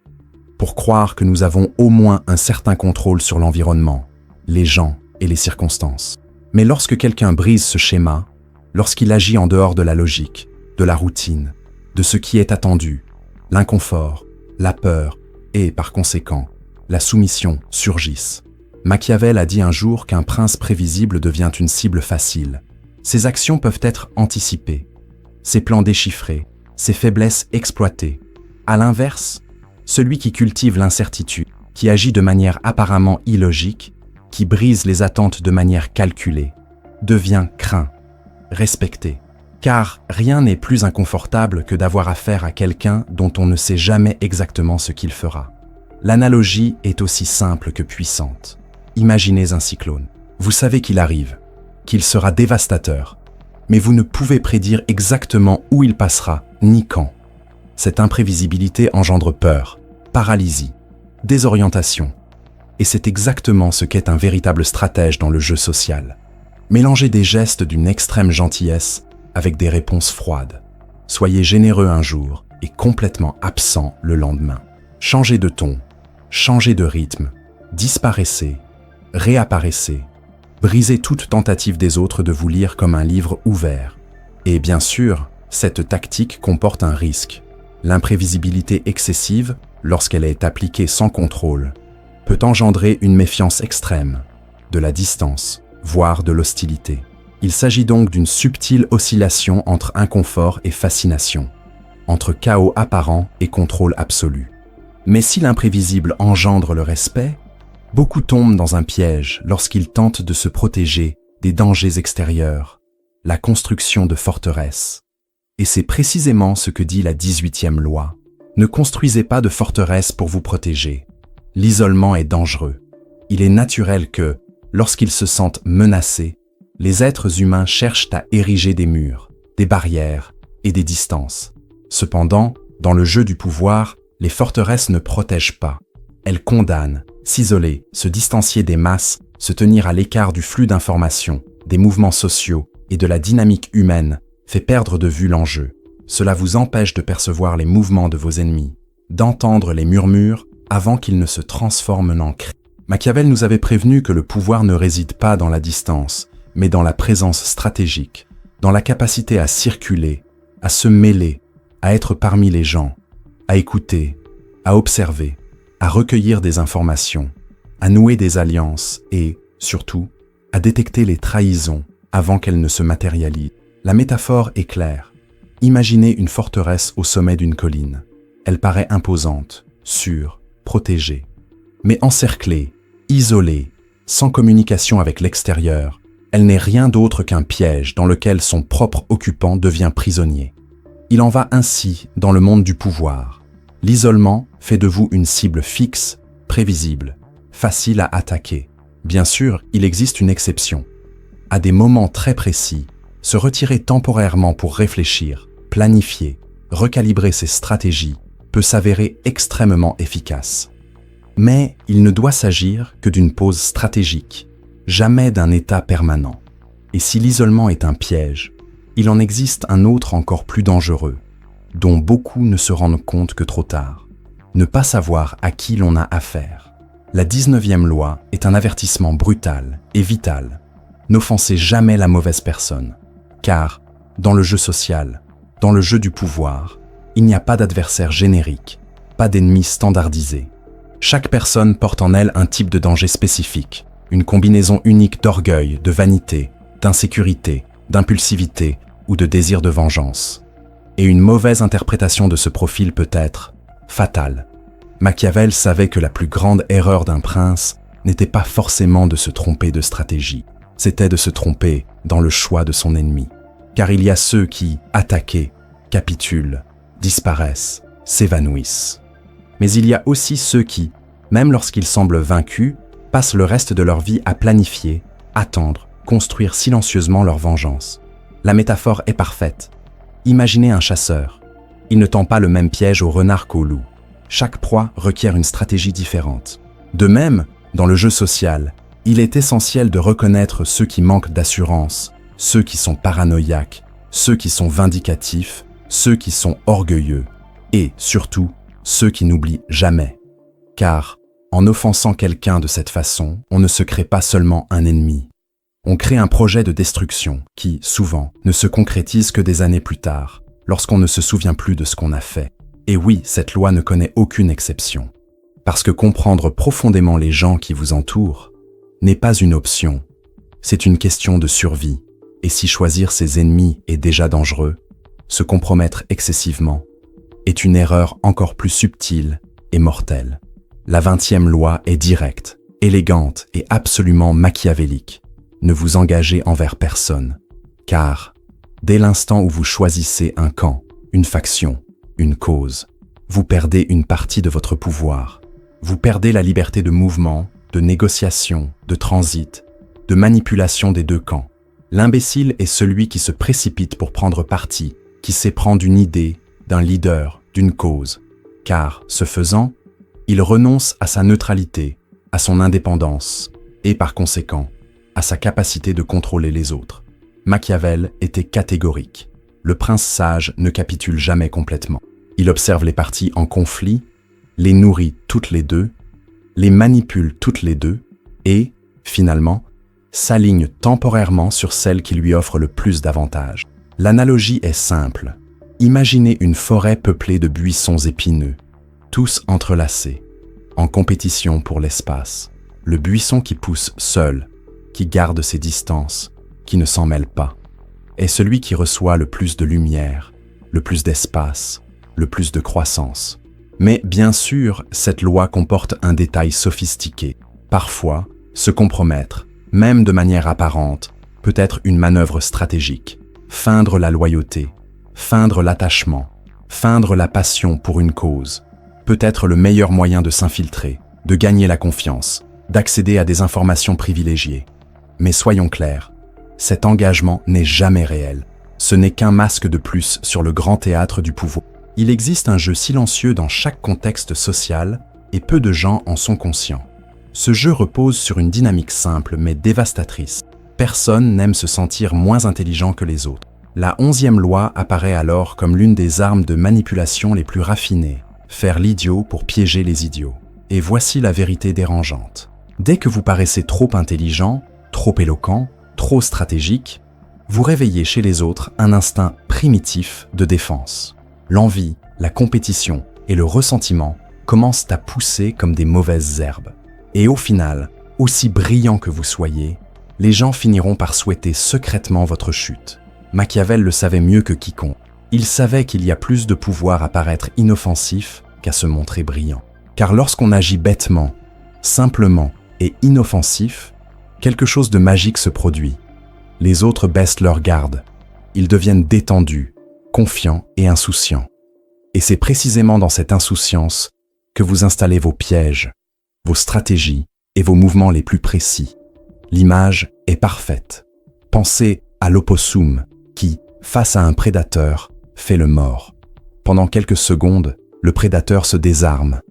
pour croire que nous avons au moins un certain contrôle sur l'environnement, les gens et les circonstances. Mais lorsque quelqu'un brise ce schéma, lorsqu'il agit en dehors de la logique, de la routine, de ce qui est attendu, l'inconfort, la peur et, par conséquent, la soumission surgissent. Machiavel a dit un jour qu'un prince prévisible devient une cible facile. Ses actions peuvent être anticipées, ses plans déchiffrés, ses faiblesses exploitées. À l'inverse, celui qui cultive l'incertitude, qui agit de manière apparemment illogique, qui brise les attentes de manière calculée, devient craint, respecté. Car rien n'est plus inconfortable que d'avoir affaire à quelqu'un dont on ne sait jamais exactement ce qu'il fera. L'analogie est aussi simple que puissante. Imaginez un cyclone. Vous savez qu'il arrive, qu'il sera dévastateur, mais vous ne pouvez prédire exactement où il passera, ni quand. Cette imprévisibilité engendre peur, paralysie, désorientation. Et c'est exactement ce qu'est un véritable stratège dans le jeu social. Mélangez des gestes d'une extrême gentillesse avec des réponses froides. Soyez généreux un jour et complètement absent le lendemain. Changez de ton, changez de rythme, disparaissez, réapparaissez. Brisez toute tentative des autres de vous lire comme un livre ouvert. Et bien sûr, cette tactique comporte un risque. L'imprévisibilité excessive, lorsqu'elle est appliquée sans contrôle, peut engendrer une méfiance extrême, de la distance, voire de l'hostilité. Il s'agit donc d'une subtile oscillation entre inconfort et fascination, entre chaos apparent et contrôle absolu. Mais si l'imprévisible engendre le respect, beaucoup tombent dans un piège lorsqu'ils tentent de se protéger des dangers extérieurs, la construction de forteresses. Et c'est précisément ce que dit la 18e loi. Ne construisez pas de forteresses pour vous protéger. L'isolement est dangereux. Il est naturel que, lorsqu'ils se sentent menacés, les êtres humains cherchent à ériger des murs, des barrières et des distances. Cependant, dans le jeu du pouvoir, les forteresses ne protègent pas. Elles condamnent, s'isoler, se distancier des masses, se tenir à l'écart du flux d'informations, des mouvements sociaux et de la dynamique humaine, fait perdre de vue l'enjeu. Cela vous empêche de percevoir les mouvements de vos ennemis, d'entendre les murmures avant qu'ils ne se transforment en cris. Machiavel nous avait prévenu que le pouvoir ne réside pas dans la distance, mais dans la présence stratégique, dans la capacité à circuler, à se mêler, à être parmi les gens, à écouter, à observer, à recueillir des informations, à nouer des alliances et, surtout, à détecter les trahisons avant qu'elles ne se matérialisent. La métaphore est claire. Imaginez une forteresse au sommet d'une colline. Elle paraît imposante, sûre, protégée. Mais encerclée, isolée, sans communication avec l'extérieur, elle n'est rien d'autre qu'un piège dans lequel son propre occupant devient prisonnier. Il en va ainsi dans le monde du pouvoir. L'isolement fait de vous une cible fixe, prévisible, facile à attaquer. Bien sûr, il existe une exception. À des moments très précis, se retirer temporairement pour réfléchir, planifier, recalibrer ses stratégies peut s'avérer extrêmement efficace. Mais il ne doit s'agir que d'une pause stratégique, jamais d'un état permanent. Et si l'isolement est un piège, il en existe un autre encore plus dangereux, dont beaucoup ne se rendent compte que trop tard. Ne pas savoir à qui l'on a affaire. La 19e loi est un avertissement brutal et vital. N'offensez jamais la mauvaise personne. Car, dans le jeu social, dans le jeu du pouvoir, il n'y a pas d'adversaire générique, pas d'ennemi standardisé. Chaque personne porte en elle un type de danger spécifique, une combinaison unique d'orgueil, de vanité, d'insécurité, d'impulsivité ou de désir de vengeance. Et une mauvaise interprétation de ce profil peut être fatale. Machiavel savait que la plus grande erreur d'un prince n'était pas forcément de se tromper de stratégie, c'était de se tromper dans le choix de son ennemi. Car il y a ceux qui, attaqués, capitulent, disparaissent, s'évanouissent. Mais il y a aussi ceux qui, même lorsqu'ils semblent vaincus, passent le reste de leur vie à planifier, attendre, construire silencieusement leur vengeance. La métaphore est parfaite. Imaginez un chasseur. Il ne tend pas le même piège au renard qu'au loup. Chaque proie requiert une stratégie différente. De même, dans le jeu social, il est essentiel de reconnaître ceux qui manquent d'assurance, ceux qui sont paranoïaques, ceux qui sont vindicatifs, ceux qui sont orgueilleux, et surtout, ceux qui n'oublient jamais. Car, en offensant quelqu'un de cette façon, on ne se crée pas seulement un ennemi. On crée un projet de destruction qui, souvent, ne se concrétise que des années plus tard, lorsqu'on ne se souvient plus de ce qu'on a fait. Et oui, cette loi ne connaît aucune exception. Parce que comprendre profondément les gens qui vous entourent n'est pas une option, c'est une question de survie. Et si choisir ses ennemis est déjà dangereux, se compromettre excessivement est une erreur encore plus subtile et mortelle. La 20e loi est directe, élégante et absolument machiavélique. Ne vous engagez envers personne, car dès l'instant où vous choisissez un camp, une faction, une cause, vous perdez une partie de votre pouvoir. Vous perdez la liberté de mouvement, de négociation, de transit, de manipulation des deux camps. L'imbécile est celui qui se précipite pour prendre parti, qui s'éprend d'une idée, d'un leader, d'une cause. Car, ce faisant, il renonce à sa neutralité, à son indépendance, et par conséquent, à sa capacité de contrôler les autres. Machiavel était catégorique. Le prince sage ne capitule jamais complètement. Il observe les parties en conflit, les nourrit toutes les deux, les manipule toutes les deux, et, finalement, s'aligne temporairement sur celle qui lui offre le plus d'avantages. L'analogie est simple. Imaginez une forêt peuplée de buissons épineux, tous entrelacés, en compétition pour l'espace. Le buisson qui pousse seul, qui garde ses distances, qui ne s'en mêle pas, est celui qui reçoit le plus de lumière, le plus d'espace, le plus de croissance. Mais bien sûr, cette loi comporte un détail sophistiqué. Parfois, se compromettre, même de manière apparente, peut être une manœuvre stratégique. Feindre la loyauté, feindre l'attachement, feindre la passion pour une cause, peut être le meilleur moyen de s'infiltrer, de gagner la confiance, d'accéder à des informations privilégiées. Mais soyons clairs, cet engagement n'est jamais réel. Ce n'est qu'un masque de plus sur le grand théâtre du pouvoir. Il existe un jeu silencieux dans chaque contexte social et peu de gens en sont conscients. Ce jeu repose sur une dynamique simple mais dévastatrice. Personne n'aime se sentir moins intelligent que les autres. La 11e loi apparaît alors comme l'une des armes de manipulation les plus raffinées, faire l'idiot pour piéger les idiots. Et voici la vérité dérangeante. Dès que vous paraissez trop intelligent, trop éloquent, trop stratégique, vous réveillez chez les autres un instinct primitif de défense. L'envie, la compétition et le ressentiment commencent à pousser comme des mauvaises herbes. Et au final, aussi brillant que vous soyez, les gens finiront par souhaiter secrètement votre chute. Machiavel le savait mieux que quiconque. Il savait qu'il y a plus de pouvoir à paraître inoffensif qu'à se montrer brillant. Car lorsqu'on agit bêtement, simplement et inoffensif, quelque chose de magique se produit. Les autres baissent leur garde. Ils deviennent détendus, confiants et insouciants. Et c'est précisément dans cette insouciance que vous installez vos pièges, vos stratégies et vos mouvements les plus précis. L'image est parfaite. Pensez à l'opossum qui, face à un prédateur, fait le mort. Pendant quelques secondes, le prédateur se désarme.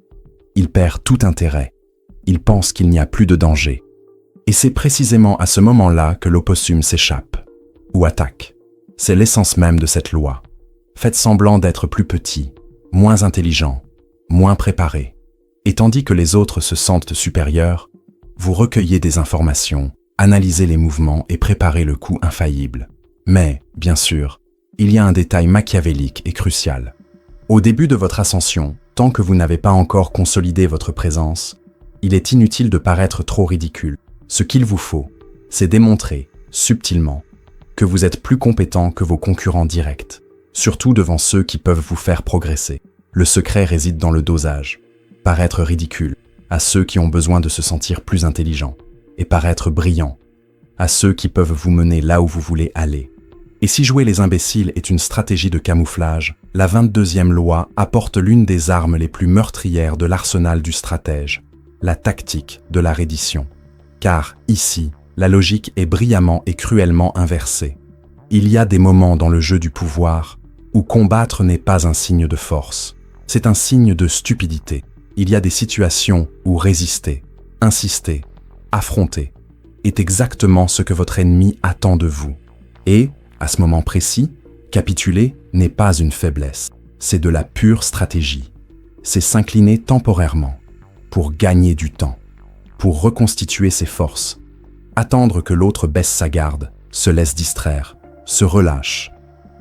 Il perd tout intérêt. Il pense qu'il n'y a plus de danger. Et c'est précisément à ce moment-là que l'opossum s'échappe, ou attaque. C'est l'essence même de cette loi. Faites semblant d'être plus petit, moins intelligent, moins préparé. Et tandis que les autres se sentent supérieurs, vous recueillez des informations, analysez les mouvements et préparez le coup infaillible. Mais, bien sûr, il y a un détail machiavélique et crucial. Au début de votre ascension, tant que vous n'avez pas encore consolidé votre présence, il est inutile de paraître trop ridicule. Ce qu'il vous faut, c'est démontrer, subtilement, que vous êtes plus compétent que vos concurrents directs, surtout devant ceux qui peuvent vous faire progresser. Le secret réside dans le dosage. Paraître ridicule à ceux qui ont besoin de se sentir plus intelligents, et paraître brillant à ceux qui peuvent vous mener là où vous voulez aller. Et si jouer les imbéciles est une stratégie de camouflage, la 22e loi apporte l'une des armes les plus meurtrières de l'arsenal du stratège, la tactique de la reddition. Car, ici, la logique est brillamment et cruellement inversée. Il y a des moments dans le jeu du pouvoir où combattre n'est pas un signe de force, c'est un signe de stupidité. Il y a des situations où résister, insister, affronter est exactement ce que votre ennemi attend de vous. Et, à ce moment précis, capituler n'est pas une faiblesse, c'est de la pure stratégie. C'est s'incliner temporairement, pour gagner du temps, pour reconstituer ses forces, attendre que l'autre baisse sa garde, se laisse distraire, se relâche,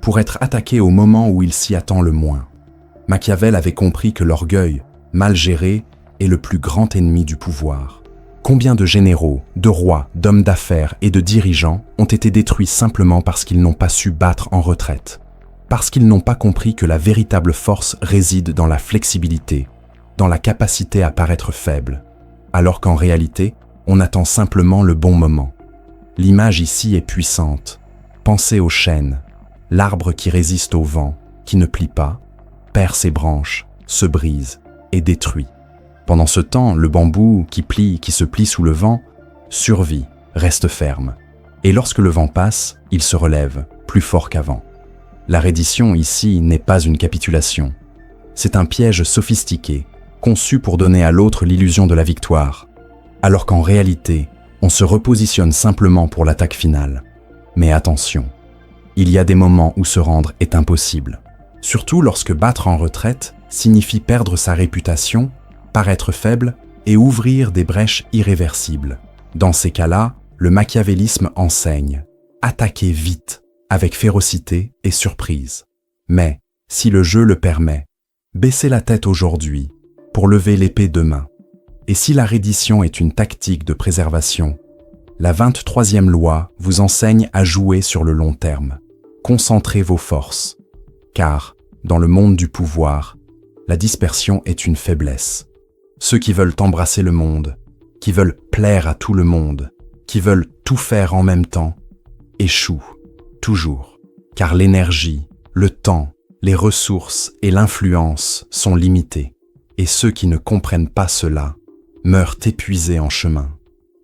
pour être attaqué au moment où il s'y attend le moins. Machiavel avait compris que l'orgueil, mal géré, est le plus grand ennemi du pouvoir. Combien de généraux, de rois, d'hommes d'affaires et de dirigeants ont été détruits simplement parce qu'ils n'ont pas su battre en retraite, parce qu'ils n'ont pas compris que la véritable force réside dans la flexibilité, dans la capacité à paraître faible, alors qu'en réalité, on attend simplement le bon moment. L'image ici est puissante. Pensez au chêne, l'arbre qui résiste au vent, qui ne plie pas, perd ses branches, se brise et détruit. Pendant ce temps, le bambou qui se plie sous le vent, survit, reste ferme. Et lorsque le vent passe, il se relève, plus fort qu'avant. La reddition ici n'est pas une capitulation. C'est un piège sophistiqué, conçu pour donner à l'autre l'illusion de la victoire, alors qu'en réalité, on se repositionne simplement pour l'attaque finale. Mais attention, il y a des moments où se rendre est impossible. Surtout lorsque battre en retraite signifie perdre sa réputation, paraître faible et ouvrir des brèches irréversibles. Dans ces cas-là, le machiavélisme enseigne. Attaquez vite, avec férocité et surprise. Mais, si le jeu le permet, baissez la tête aujourd'hui pour lever l'épée demain. Et si la reddition est une tactique de préservation, la 23e loi vous enseigne à jouer sur le long terme. Concentrez vos forces, car, dans le monde du pouvoir, la dispersion est une faiblesse. Ceux qui veulent embrasser le monde, qui veulent plaire à tout le monde, qui veulent tout faire en même temps, échouent, toujours. Car l'énergie, le temps, les ressources et l'influence sont limités. Et ceux qui ne comprennent pas cela meurent épuisés en chemin.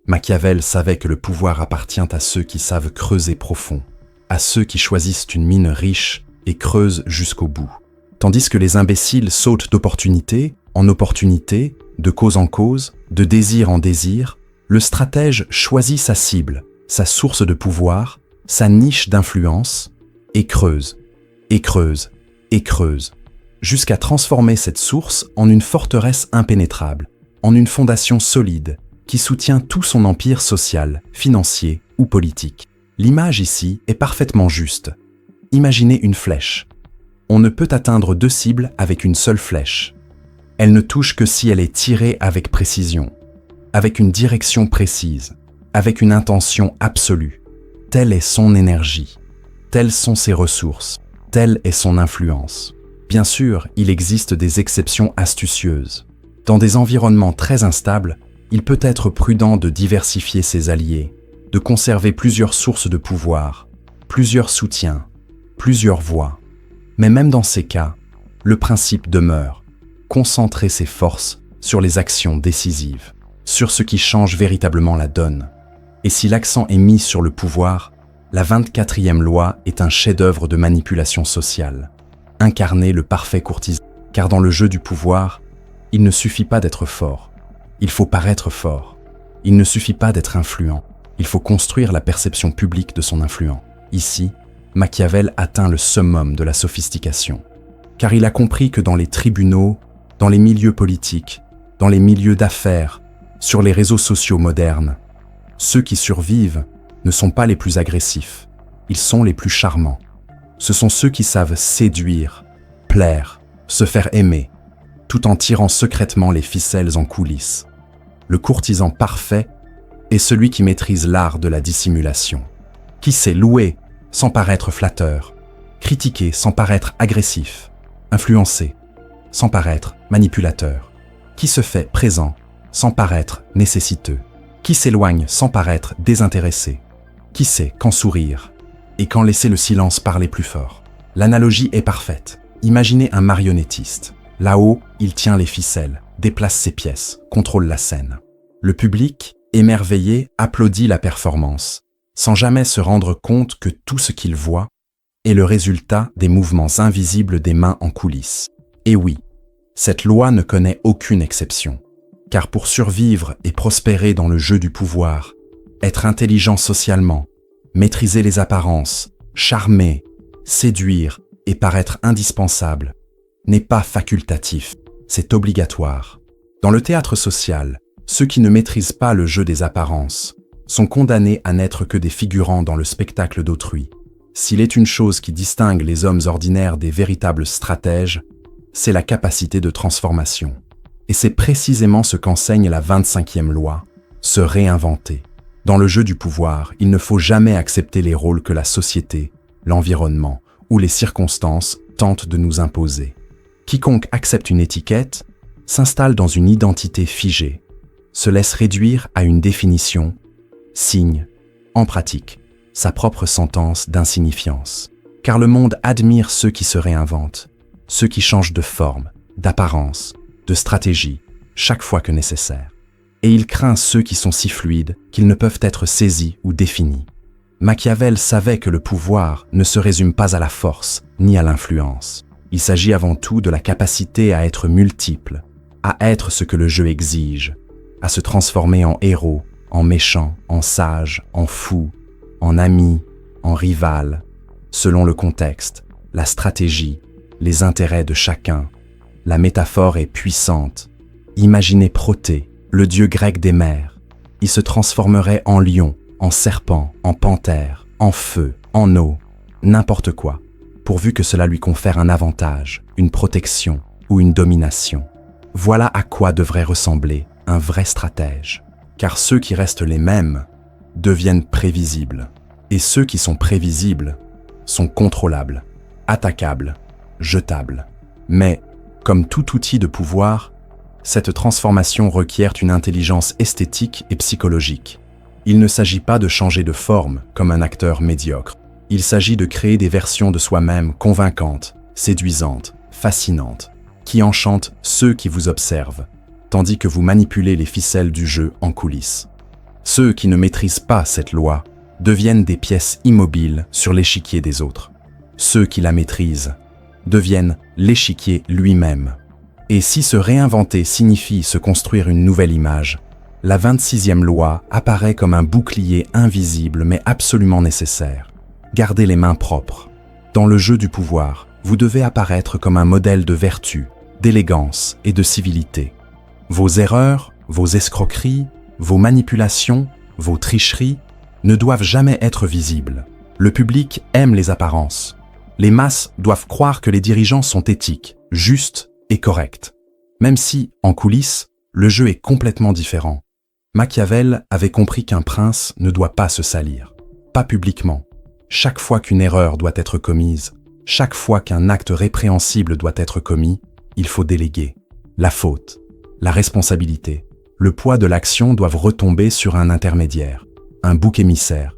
Machiavel savait que le pouvoir appartient à ceux qui savent creuser profond, à ceux qui choisissent une mine riche et creusent jusqu'au bout. Tandis que les imbéciles sautent d'opportunité en opportunité, de cause en cause, de désir en désir, le stratège choisit sa cible, sa source de pouvoir, sa niche d'influence, et creuse, et creuse, et creuse, jusqu'à transformer cette source en une forteresse impénétrable, en une fondation solide, qui soutient tout son empire social, financier ou politique. L'image ici est parfaitement juste. Imaginez une flèche. On ne peut atteindre deux cibles avec une seule flèche. Elle ne touche que si elle est tirée avec précision, avec une direction précise, avec une intention absolue. Telle est son énergie, telles sont ses ressources, telle est son influence. Bien sûr, il existe des exceptions astucieuses. Dans des environnements très instables, il peut être prudent de diversifier ses alliés, de conserver plusieurs sources de pouvoir, plusieurs soutiens, plusieurs voies. Mais même dans ces cas, le principe demeure: concentrer ses forces sur les actions décisives, sur ce qui change véritablement la donne. Et si l'accent est mis sur le pouvoir, la 24e loi est un chef-d'œuvre de manipulation sociale. Incarner le parfait courtisan, car dans le jeu du pouvoir, il ne suffit pas d'être fort, il faut paraître fort. Il ne suffit pas d'être influent, il faut construire la perception publique de son influent. Ici, Machiavel atteint le summum de la sophistication, car il a compris que dans les tribunaux, dans les milieux politiques, dans les milieux d'affaires, sur les réseaux sociaux modernes, ceux qui survivent ne sont pas les plus agressifs, ils sont les plus charmants. Ce sont ceux qui savent séduire, plaire, se faire aimer, tout en tirant secrètement les ficelles en coulisses. Le courtisan parfait est celui qui maîtrise l'art de la dissimulation, qui sait louer sans paraître flatteur, critiquer sans paraître agressif, influencer sans paraître manipulateur, qui se fait présent sans paraître nécessiteux, qui s'éloigne sans paraître désintéressé, qui sait quand sourire et quand laisser le silence parler plus fort. L'analogie est parfaite. Imaginez un marionnettiste. Là-haut, il tient les ficelles, déplace ses pièces, contrôle la scène. Le public, émerveillé, applaudit la performance, sans jamais se rendre compte que tout ce qu'il voit est le résultat des mouvements invisibles des mains en coulisses. Et oui, cette loi ne connaît aucune exception, car pour survivre et prospérer dans le jeu du pouvoir, être intelligent socialement, maîtriser les apparences, charmer, séduire et paraître indispensable, n'est pas facultatif, c'est obligatoire. Dans le théâtre social, ceux qui ne maîtrisent pas le jeu des apparences sont condamnés à n'être que des figurants dans le spectacle d'autrui. S'il est une chose qui distingue les hommes ordinaires des véritables stratèges, c'est la capacité de transformation. Et c'est précisément ce qu'enseigne la 25e loi, se réinventer. Dans le jeu du pouvoir, il ne faut jamais accepter les rôles que la société, l'environnement ou les circonstances tentent de nous imposer. Quiconque accepte une étiquette s'installe dans une identité figée, se laisse réduire à une définition, signe, en pratique, sa propre sentence d'insignifiance. Car le monde admire ceux qui se réinventent, ceux qui changent de forme, d'apparence, de stratégie, chaque fois que nécessaire. Et il craint ceux qui sont si fluides qu'ils ne peuvent être saisis ou définis. Machiavel savait que le pouvoir ne se résume pas à la force ni à l'influence. Il s'agit avant tout de la capacité à être multiple, à être ce que le jeu exige, à se transformer en héros, en méchant, en sage, en fou, en ami, en rival, selon le contexte, la stratégie, les intérêts de chacun. La métaphore est puissante. Imaginez Protée, le dieu grec des mers. Il se transformerait en lion, en serpent, en panthère, en feu, en eau, n'importe quoi, pourvu que cela lui confère un avantage, une protection ou une domination. Voilà à quoi devrait ressembler un vrai stratège. Car ceux qui restent les mêmes deviennent prévisibles. Et ceux qui sont prévisibles sont contrôlables, attaquables, jetables. Mais, comme tout outil de pouvoir, cette transformation requiert une intelligence esthétique et psychologique. Il ne s'agit pas de changer de forme comme un acteur médiocre. Il s'agit de créer des versions de soi-même convaincantes, séduisantes, fascinantes, qui enchantent ceux qui vous observent, tandis que vous manipulez les ficelles du jeu en coulisses. Ceux qui ne maîtrisent pas cette loi deviennent des pièces immobiles sur l'échiquier des autres. Ceux qui la maîtrisent deviennent l'échiquier lui-même. Et si se réinventer signifie se construire une nouvelle image, la 26e loi apparaît comme un bouclier invisible mais absolument nécessaire. Gardez les mains propres. Dans le jeu du pouvoir, vous devez apparaître comme un modèle de vertu, d'élégance et de civilité. Vos erreurs, vos escroqueries, vos manipulations, vos tricheries ne doivent jamais être visibles. Le public aime les apparences. Les masses doivent croire que les dirigeants sont éthiques, justes et corrects. Même si, en coulisses, le jeu est complètement différent. Machiavel avait compris qu'un prince ne doit pas se salir, pas publiquement. Chaque fois qu'une erreur doit être commise, chaque fois qu'un acte répréhensible doit être commis, il faut déléguer. La faute, la responsabilité, le poids de l'action doivent retomber sur un intermédiaire, un bouc émissaire,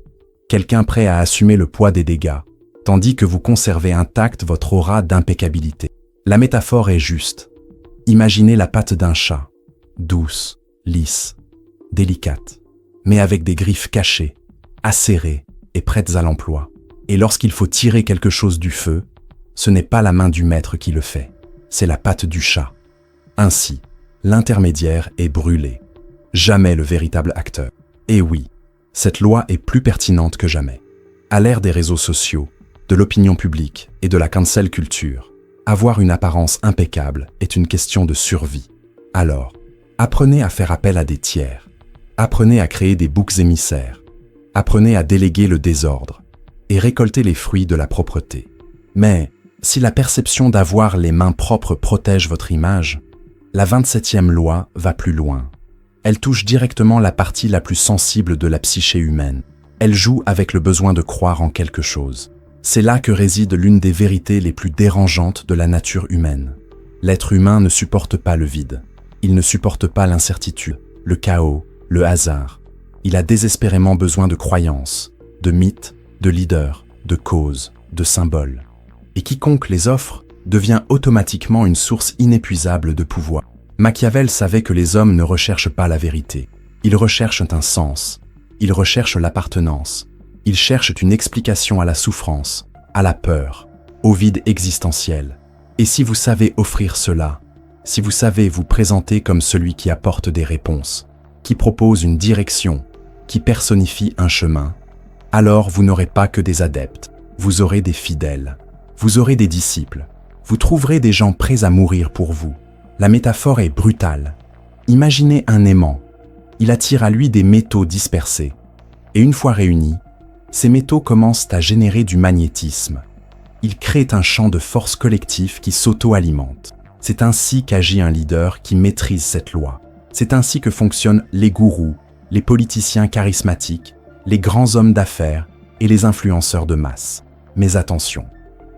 quelqu'un prêt à assumer le poids des dégâts, tandis que vous conservez intacte votre aura d'impeccabilité. La métaphore est juste. Imaginez la patte d'un chat, douce, lisse, délicate, mais avec des griffes cachées, acérées et prêtes à l'emploi. Et lorsqu'il faut tirer quelque chose du feu, ce n'est pas la main du maître qui le fait, c'est la patte du chat. Ainsi, l'intermédiaire est brûlé, jamais le véritable acteur. Et oui, cette loi est plus pertinente que jamais. À l'ère des réseaux sociaux, de l'opinion publique et de la cancel culture, avoir une apparence impeccable est une question de survie. Alors, apprenez à faire appel à des tiers. Apprenez à créer des boucs émissaires. Apprenez à déléguer le désordre. et récolter les fruits de la propreté. Mais si la perception d'avoir les mains propres protège votre image, la 27e loi va plus loin. Elle touche directement la partie la plus sensible de la psyché humaine. Elle joue avec le besoin de croire en quelque chose. C'est là que réside l'une des vérités les plus dérangeantes de la nature humaine. L'être humain ne supporte pas le vide. Il ne supporte pas l'incertitude, le chaos, le hasard. Il a désespérément besoin de croyances, de mythes, de leaders, de causes, de symboles. Et quiconque les offre devient automatiquement une source inépuisable de pouvoir. Machiavel savait que les hommes ne recherchent pas la vérité. Ils recherchent un sens. Ils recherchent l'appartenance. Ils cherchent une explication à la souffrance, à la peur, au vide existentiel. Et si vous savez offrir cela, si vous savez vous présenter comme celui qui apporte des réponses, qui propose une direction, qui personnifie un chemin, alors vous n'aurez pas que des adeptes, vous aurez des fidèles, vous aurez des disciples, vous trouverez des gens prêts à mourir pour vous. La métaphore est brutale. Imaginez un aimant. Il attire à lui des métaux dispersés. Et une fois réunis, ces métaux commencent à générer du magnétisme. Ils créent un champ de force collectif qui s'auto-alimente. C'est ainsi qu'agit un leader qui maîtrise cette loi. C'est ainsi que fonctionnent les gourous, les politiciens charismatiques, les grands hommes d'affaires et les influenceurs de masse. Mais attention,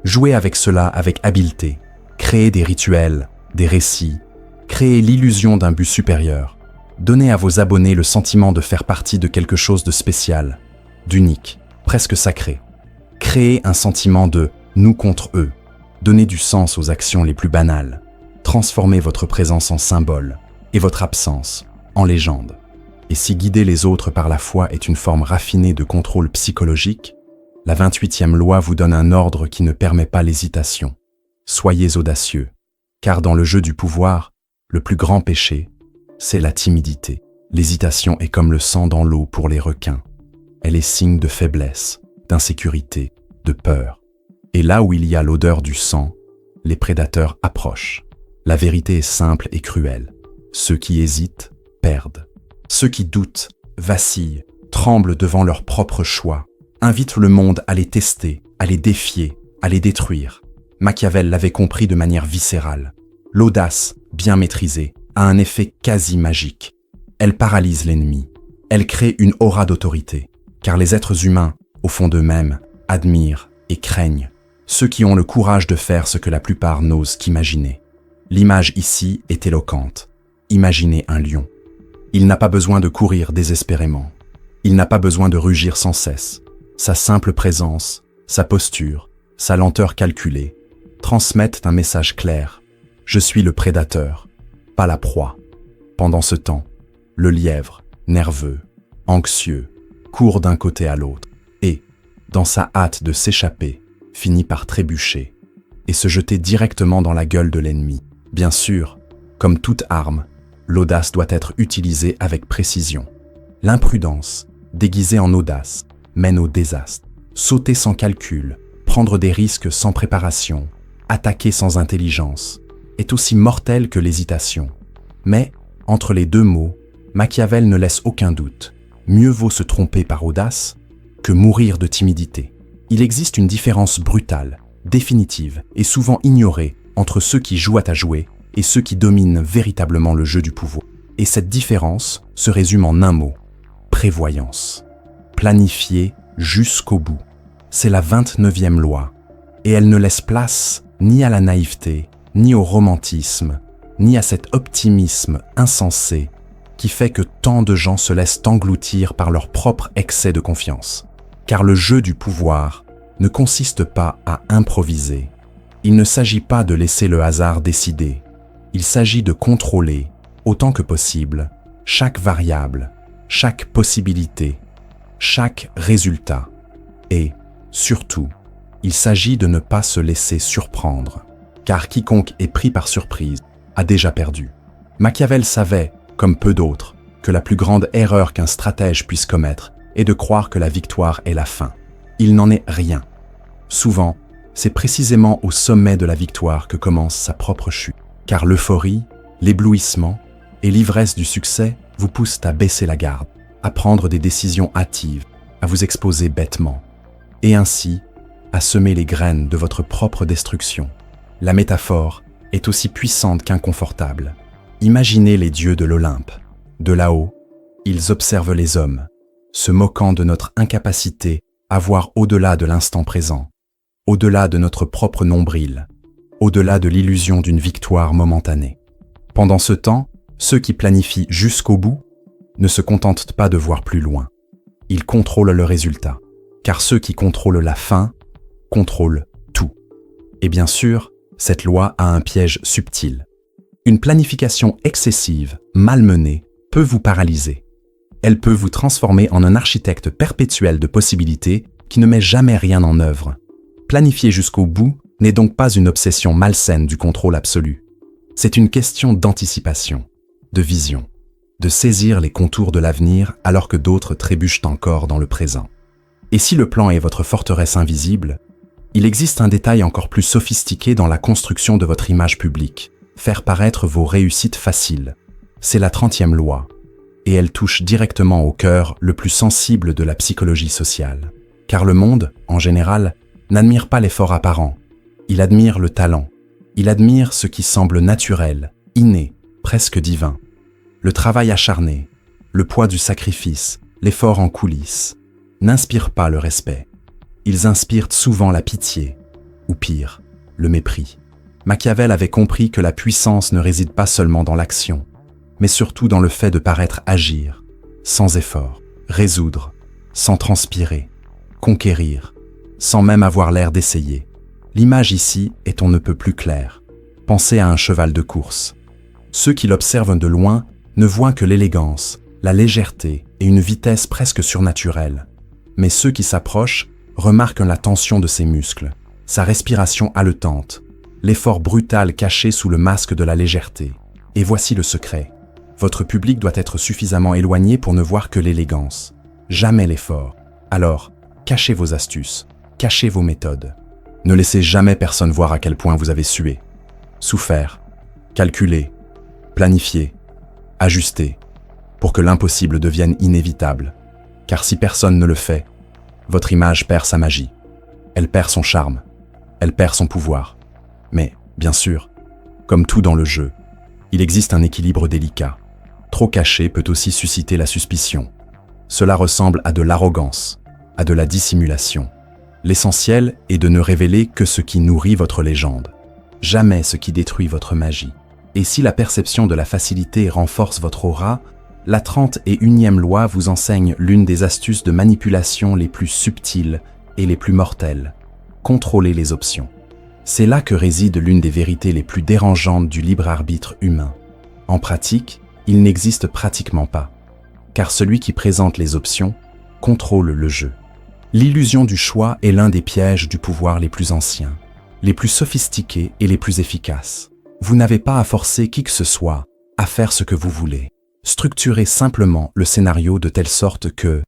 jouez avec cela avec habileté. Créez des rituels, des récits, créez l'illusion d'un but supérieur. Donnez à vos abonnés le sentiment de faire partie de quelque chose de spécial, d'unique, presque sacré. Créez un sentiment de « nous contre eux ». Donnez du sens aux actions les plus banales. Transformez votre présence en symbole et votre absence en légende. Et si guider les autres par la foi est une forme raffinée de contrôle psychologique, la 28e loi vous donne un ordre qui ne permet pas l'hésitation. Soyez audacieux, car dans le jeu du pouvoir, le plus grand péché, c'est la timidité. L'hésitation est comme le sang dans l'eau pour les requins. Elle est signe de faiblesse, d'insécurité, de peur. Et là où il y a l'odeur du sang, les prédateurs approchent. La vérité est simple et cruelle. Ceux qui hésitent perdent. Ceux qui doutent, vacillent, tremblent devant leur propre choix, invitent le monde à les tester, à les défier, à les détruire. Machiavel l'avait compris de manière viscérale. L'audace, bien maîtrisée, a un effet quasi magique. Elle paralyse l'ennemi. Elle crée une aura d'autorité, car les êtres humains, au fond d'eux-mêmes, admirent et craignent ceux qui ont le courage de faire ce que la plupart n'osent qu'imaginer. L'image ici est éloquente. Imaginez un lion. Il n'a pas besoin de courir désespérément. Il n'a pas besoin de rugir sans cesse. Sa simple présence, sa posture, sa lenteur calculée, transmettent un message clair. Je suis le prédateur, pas la proie. Pendant ce temps, le lièvre, nerveux, anxieux, court d'un côté à l'autre et, dans sa hâte de s'échapper, finit par trébucher et se jeter directement dans la gueule de l'ennemi. Bien sûr, comme toute arme, l'audace doit être utilisée avec précision. L'imprudence, déguisée en audace, mène au désastre. Sauter sans calcul, prendre des risques sans préparation, attaquer sans intelligence, est aussi mortel que l'hésitation. Mais, entre les deux mots, Machiavel ne laisse aucun doute. Mieux vaut se tromper par audace que mourir de timidité. Il existe une différence brutale, définitive et souvent ignorée entre ceux qui jouent à jouer et ceux qui dominent véritablement le jeu du pouvoir. Et cette différence se résume en un mot, prévoyance. Planifier jusqu'au bout. C'est la 29e loi, et elle ne laisse place ni à la naïveté, ni au romantisme, ni à cet optimisme insensé qui fait que tant de gens se laissent engloutir par leur propre excès de confiance. Car le jeu du pouvoir ne consiste pas à improviser. Il ne s'agit pas de laisser le hasard décider. Il s'agit de contrôler, autant que possible, chaque variable, chaque possibilité, chaque résultat. Et, surtout, il s'agit de ne pas se laisser surprendre, car quiconque est pris par surprise a déjà perdu. Machiavel savait, comme peu d'autres, que la plus grande erreur qu'un stratège puisse commettre est de croire que la victoire est la fin. Il n'en est rien. Souvent, c'est précisément au sommet de la victoire que commence sa propre chute, car l'euphorie, l'éblouissement et l'ivresse du succès vous poussent à baisser la garde, à prendre des décisions hâtives, à vous exposer bêtement. et ainsi à semer les graines de votre propre destruction. La métaphore est aussi puissante qu'inconfortable. Imaginez les dieux de l'Olympe. De là-haut, ils observent les hommes, se moquant de notre incapacité à voir au-delà de l'instant présent, au-delà de notre propre nombril, au-delà de l'illusion d'une victoire momentanée. Pendant ce temps, ceux qui planifient jusqu'au bout ne se contentent pas de voir plus loin. Ils contrôlent le résultat, car ceux qui contrôlent la fin contrôlent tout. Et bien sûr, cette loi a un piège subtil. Une planification excessive, mal menée, peut vous paralyser. Elle peut vous transformer en un architecte perpétuel de possibilités qui ne met jamais rien en œuvre. Planifier jusqu'au bout n'est donc pas une obsession malsaine du contrôle absolu. C'est une question d'anticipation, de vision, de saisir les contours de l'avenir alors que d'autres trébuchent encore dans le présent. Et si le plan est votre forteresse invisible, il existe un détail encore plus sophistiqué dans la construction de votre image publique, faire paraître vos réussites faciles. C'est la 30e loi, et elle touche directement au cœur le plus sensible de la psychologie sociale. Car le monde, en général, n'admire pas l'effort apparent. Il admire le talent. Il admire ce qui semble naturel, inné, presque divin. Le travail acharné, le poids du sacrifice, l'effort en coulisses, n'inspirent pas le respect. Ils inspirent souvent la pitié, ou pire, le mépris. Machiavel avait compris que la puissance ne réside pas seulement dans l'action, mais surtout dans le fait de paraître agir, sans effort, résoudre, sans transpirer, conquérir, sans même avoir l'air d'essayer. L'image ici est on ne peut plus claire. Pensez à un cheval de course. Ceux qui l'observent de loin ne voient que l'élégance, la légèreté et une vitesse presque surnaturelle. Mais ceux qui s'approchent remarquent la tension de ses muscles, sa respiration haletante, l'effort brutal caché sous le masque de la légèreté. Et voici le secret. Votre public doit être suffisamment éloigné pour ne voir que l'élégance, jamais l'effort. Alors, cachez vos astuces, cachez vos méthodes. Ne laissez jamais personne voir à quel point vous avez sué, souffert, calculé, planifié, ajusté, pour que l'impossible devienne inévitable. Car si personne ne le fait, votre image perd sa magie, elle perd son charme, elle perd son pouvoir. Mais, bien sûr, comme tout dans le jeu, il existe un équilibre délicat. Trop caché peut aussi susciter la suspicion. Cela ressemble à de l'arrogance, à de la dissimulation. L'essentiel est de ne révéler que ce qui nourrit votre légende, jamais ce qui détruit votre magie. Et si la perception de la facilité renforce votre aura, la 31e loi vous enseigne l'une des astuces de manipulation les plus subtiles et les plus mortelles. Contrôler les options. C'est là que réside l'une des vérités les plus dérangeantes du libre arbitre humain. En pratique, il n'existe pratiquement pas, car celui qui présente les options contrôle le jeu. L'illusion du choix est l'un des pièges du pouvoir les plus anciens, les plus sophistiqués et les plus efficaces. Vous n'avez pas à forcer qui que ce soit à faire ce que vous voulez. Structurez simplement le scénario de telle sorte que,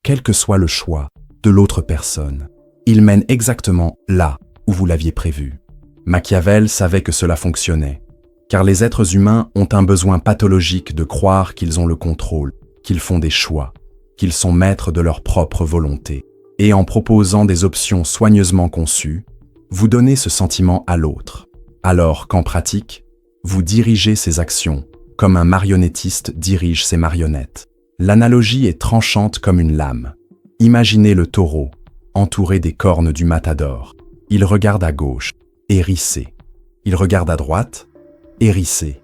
quel que soit le choix de l'autre personne, il mène exactement là où vous l'aviez prévu. Machiavel savait que cela fonctionnait, car les êtres humains ont un besoin pathologique de croire qu'ils ont le contrôle, qu'ils font des choix, qu'ils sont maîtres de leur propre volonté. Et en proposant des options soigneusement conçues, vous donnez ce sentiment à l'autre, alors qu'en pratique, vous dirigez ses actions comme un marionnettiste dirige ses marionnettes. L'analogie est tranchante comme une lame. Imaginez le taureau, entouré des cornes du matador. Il regarde à gauche, hérissé. Il regarde à droite, hérissé.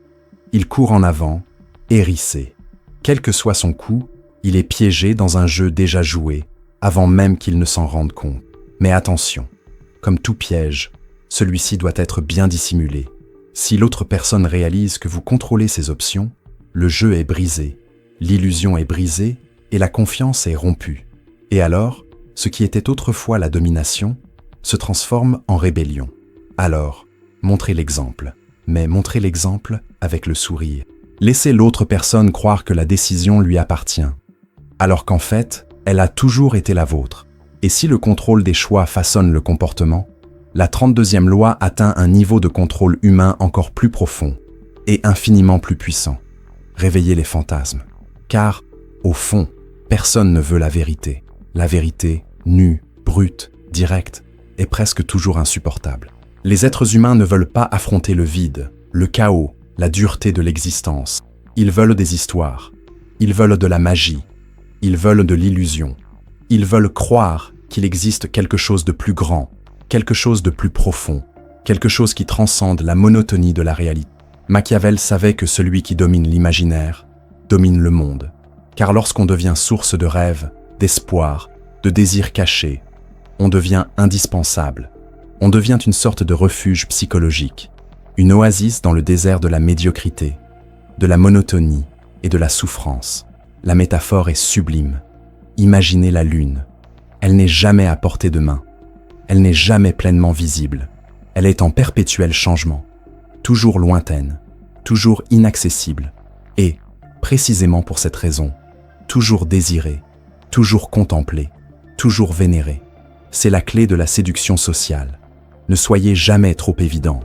Il court en avant, hérissé. Quel que soit son coup, il est piégé dans un jeu déjà joué, avant même qu'il ne s'en rende compte. Mais attention, comme tout piège, celui-ci doit être bien dissimulé. Si l'autre personne réalise que vous contrôlez ses options, le jeu est brisé, l'illusion est brisée et la confiance est rompue. Et alors, ce qui était autrefois la domination se transforme en rébellion. Alors, montrez l'exemple, mais montrez l'exemple avec le sourire. Laissez l'autre personne croire que la décision lui appartient, alors qu'en fait, elle a toujours été la vôtre. Et si le contrôle des choix façonne le comportement, la 32e loi atteint un niveau de contrôle humain encore plus profond et infiniment plus puissant. Réveillez les fantasmes. Car, au fond, personne ne veut la vérité. La vérité nue, brute, directe et presque toujours insupportable. Les êtres humains ne veulent pas affronter le vide, le chaos, la dureté de l'existence. Ils veulent des histoires. Ils veulent de la magie. Ils veulent de l'illusion. Ils veulent croire qu'il existe quelque chose de plus grand, quelque chose de plus profond, quelque chose qui transcende la monotonie de la réalité. Machiavel savait que celui qui domine l'imaginaire domine le monde. Car lorsqu'on devient source de rêves, d'espoir, de désirs cachés, on devient indispensable. On devient une sorte de refuge psychologique, une oasis dans le désert de la médiocrité, de la monotonie et de la souffrance. La métaphore est sublime. Imaginez la lune. Elle n'est jamais à portée de main. Elle n'est jamais pleinement visible. Elle est en perpétuel changement, toujours lointaine, toujours inaccessible, et, précisément pour cette raison, toujours désirée, toujours contemplée, toujours vénérée. C'est la clé de la séduction sociale. Ne soyez jamais trop évident.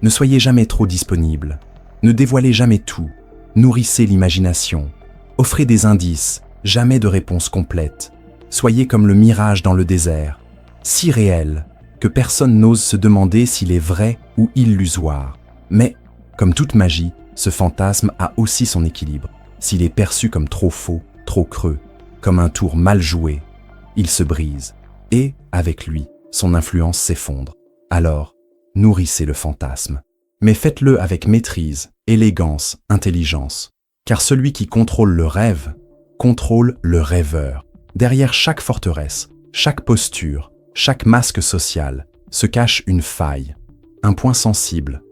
Ne soyez jamais trop disponible. Ne dévoilez jamais tout. Nourrissez l'imagination. Offrez des indices, jamais de réponse complète. Soyez comme le mirage dans le désert, si réel que personne n'ose se demander s'il est vrai ou illusoire. Mais, comme toute magie, ce fantasme a aussi son équilibre. S'il est perçu comme trop faux, trop creux, comme un tour mal joué, il se brise, et, avec lui, son influence s'effondre. Alors, nourrissez le fantasme. Mais faites-le avec maîtrise, élégance, intelligence. Car celui qui contrôle le rêve, contrôle le rêveur. Derrière chaque forteresse, chaque posture, chaque masque social, se cache une faille, un point sensible,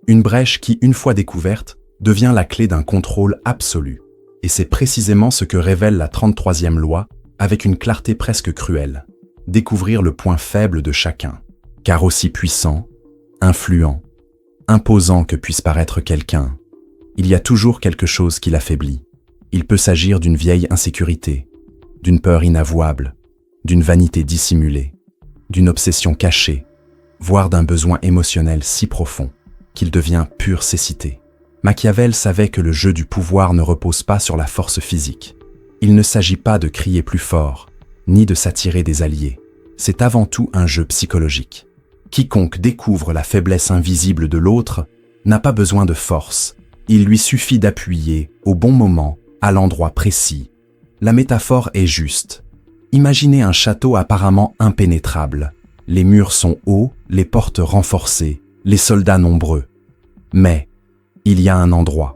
une brèche qui, une fois découverte, devient la clé d'un contrôle absolu. Et c'est précisément ce que révèle la 33e loi, avec une clarté presque cruelle. Découvrir le point faible de chacun. Car aussi puissant, influent, imposant que puisse paraître quelqu'un, il y a toujours quelque chose qui l'affaiblit. Il peut s'agir d'une vieille insécurité, d'une peur inavouable, d'une vanité dissimulée, d'une obsession cachée, voire d'un besoin émotionnel si profond qu'il devient pure cécité. Machiavel savait que le jeu du pouvoir ne repose pas sur la force physique. Il ne s'agit pas de crier plus fort, ni de s'attirer des alliés. C'est avant tout un jeu psychologique. Quiconque découvre la faiblesse invisible de l'autre n'a pas besoin de force. Il lui suffit d'appuyer, au bon moment, à l'endroit précis. La métaphore est juste. Imaginez un château apparemment impénétrable. Les murs sont hauts, les portes renforcées, les soldats nombreux. Mais il y a un endroit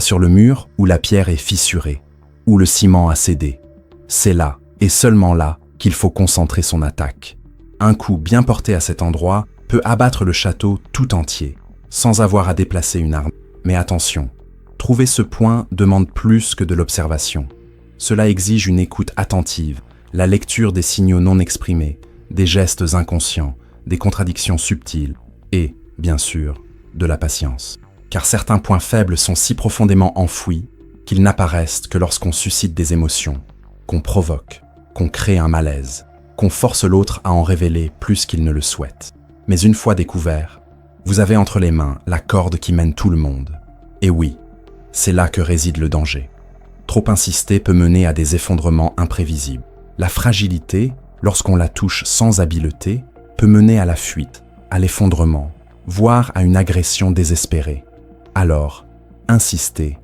sur le mur où la pierre est fissurée, où le ciment a cédé. C'est là, et seulement là, qu'il faut concentrer son attaque. Un coup bien porté à cet endroit peut abattre le château tout entier, sans avoir à déplacer une arme. Mais attention, trouver ce point demande plus que de l'observation. Cela exige une écoute attentive, la lecture des signaux non exprimés, des gestes inconscients, des contradictions subtiles et, bien sûr, de la patience. Car certains points faibles sont si profondément enfouis qu'ils n'apparaissent que lorsqu'on suscite des émotions, qu'on provoque, qu'on crée un malaise, qu'on force l'autre à en révéler plus qu'il ne le souhaite. Mais une fois découvert, vous avez entre les mains la corde qui mène tout le monde. Et oui, c'est là que réside le danger. Trop insister peut mener à des effondrements imprévisibles. La fragilité, lorsqu'on la touche sans habileté, peut mener à la fuite, à l'effondrement, voire à une agression désespérée. Alors, insistez,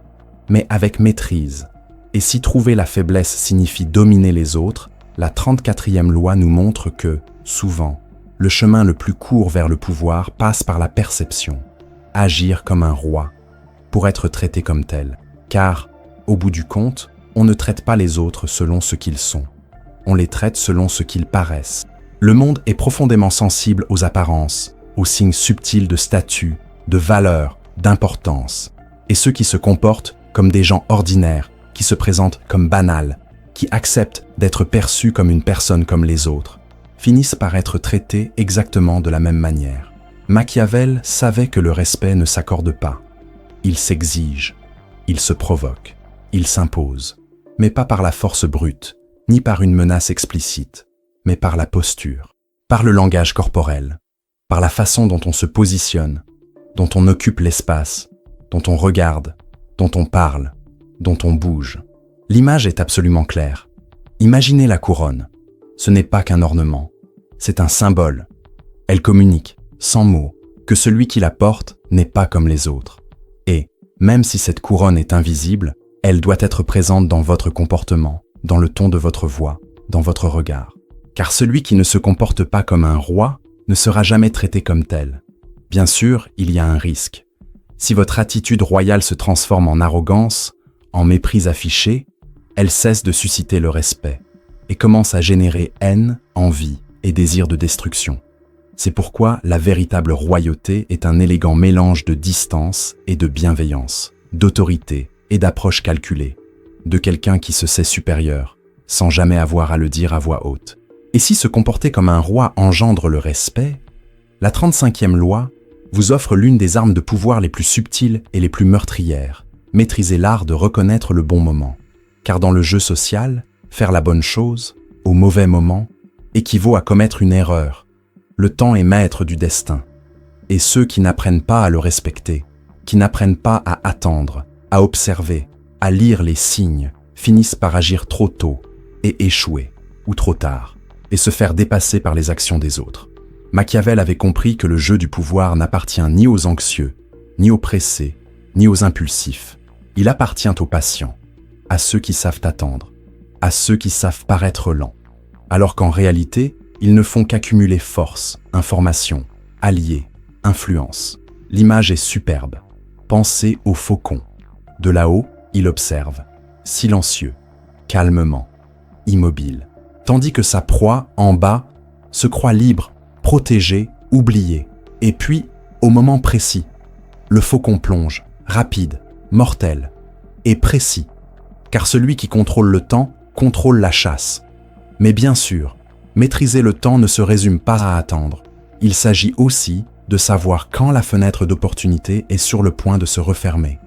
mais avec maîtrise. Et si trouver la faiblesse signifie dominer les autres, la 34e loi nous montre que, souvent, le chemin le plus court vers le pouvoir passe par la perception. Agir comme un roi, pour être traité comme tel. Car, au bout du compte, on ne traite pas les autres selon ce qu'ils sont. On les traite selon ce qu'ils paraissent. Le monde est profondément sensible aux apparences, aux signes subtils de statut, de valeur, d'importance. Et ceux qui se comportent comme des gens ordinaires, qui se présentent comme banals, qui acceptent d'être perçus comme une personne comme les autres, finissent par être traités exactement de la même manière. Machiavel savait que le respect ne s'accorde pas. Il s'exige, il se provoque, il s'impose, mais pas par la force brute, ni par une menace explicite, mais par la posture, par le langage corporel, par la façon dont on se positionne, dont on occupe l'espace, dont on regarde, dont on parle, dont on bouge. L'image est absolument claire. Imaginez la couronne. ce n'est pas qu'un ornement, c'est un symbole. Elle communique, sans mots, que celui qui la porte n'est pas comme les autres. Et, même si cette couronne est invisible, elle doit être présente dans votre comportement, dans le ton de votre voix, dans votre regard. Car celui qui ne se comporte pas comme un roi ne sera jamais traité comme tel. Bien sûr, il y a un risque. Si votre attitude royale se transforme en arrogance, en mépris affiché, elle cesse de susciter le respect et commence à générer haine, envie et désir de destruction. C'est pourquoi la véritable royauté est un élégant mélange de distance et de bienveillance, d'autorité et d'approche calculée, de quelqu'un qui se sait supérieur, sans jamais avoir à le dire à voix haute. Et si se comporter comme un roi engendre le respect, la 35e loi vous offre l'une des armes de pouvoir les plus subtiles et les plus meurtrières. Maîtrisez l'art de reconnaître le bon moment. Car dans le jeu social, faire la bonne chose, au mauvais moment, équivaut à commettre une erreur. Le temps est maître du destin. Et ceux qui n'apprennent pas à le respecter, qui n'apprennent pas à attendre, à observer, à lire les signes, finissent par agir trop tôt et échouer, ou trop tard, et se faire dépasser par les actions des autres. Machiavel avait compris que le jeu du pouvoir n'appartient ni aux anxieux, ni aux pressés, ni aux impulsifs. Il appartient aux patients, à ceux qui savent attendre, à ceux qui savent paraître lents, alors qu'en réalité, ils ne font qu'accumuler force, information, alliés, influence. L'image est superbe. Pensez au faucon. De là-haut, il observe, silencieux, calmement, immobile, tandis que sa proie, en bas, se croit libre, protégé, oublié. Et puis, au moment précis, le faucon plonge, rapide, mortel et précis, car celui qui contrôle le temps contrôle la chasse. Mais bien sûr, maîtriser le temps ne se résume pas à attendre. Il s'agit aussi de savoir quand la fenêtre d'opportunité est sur le point de se refermer.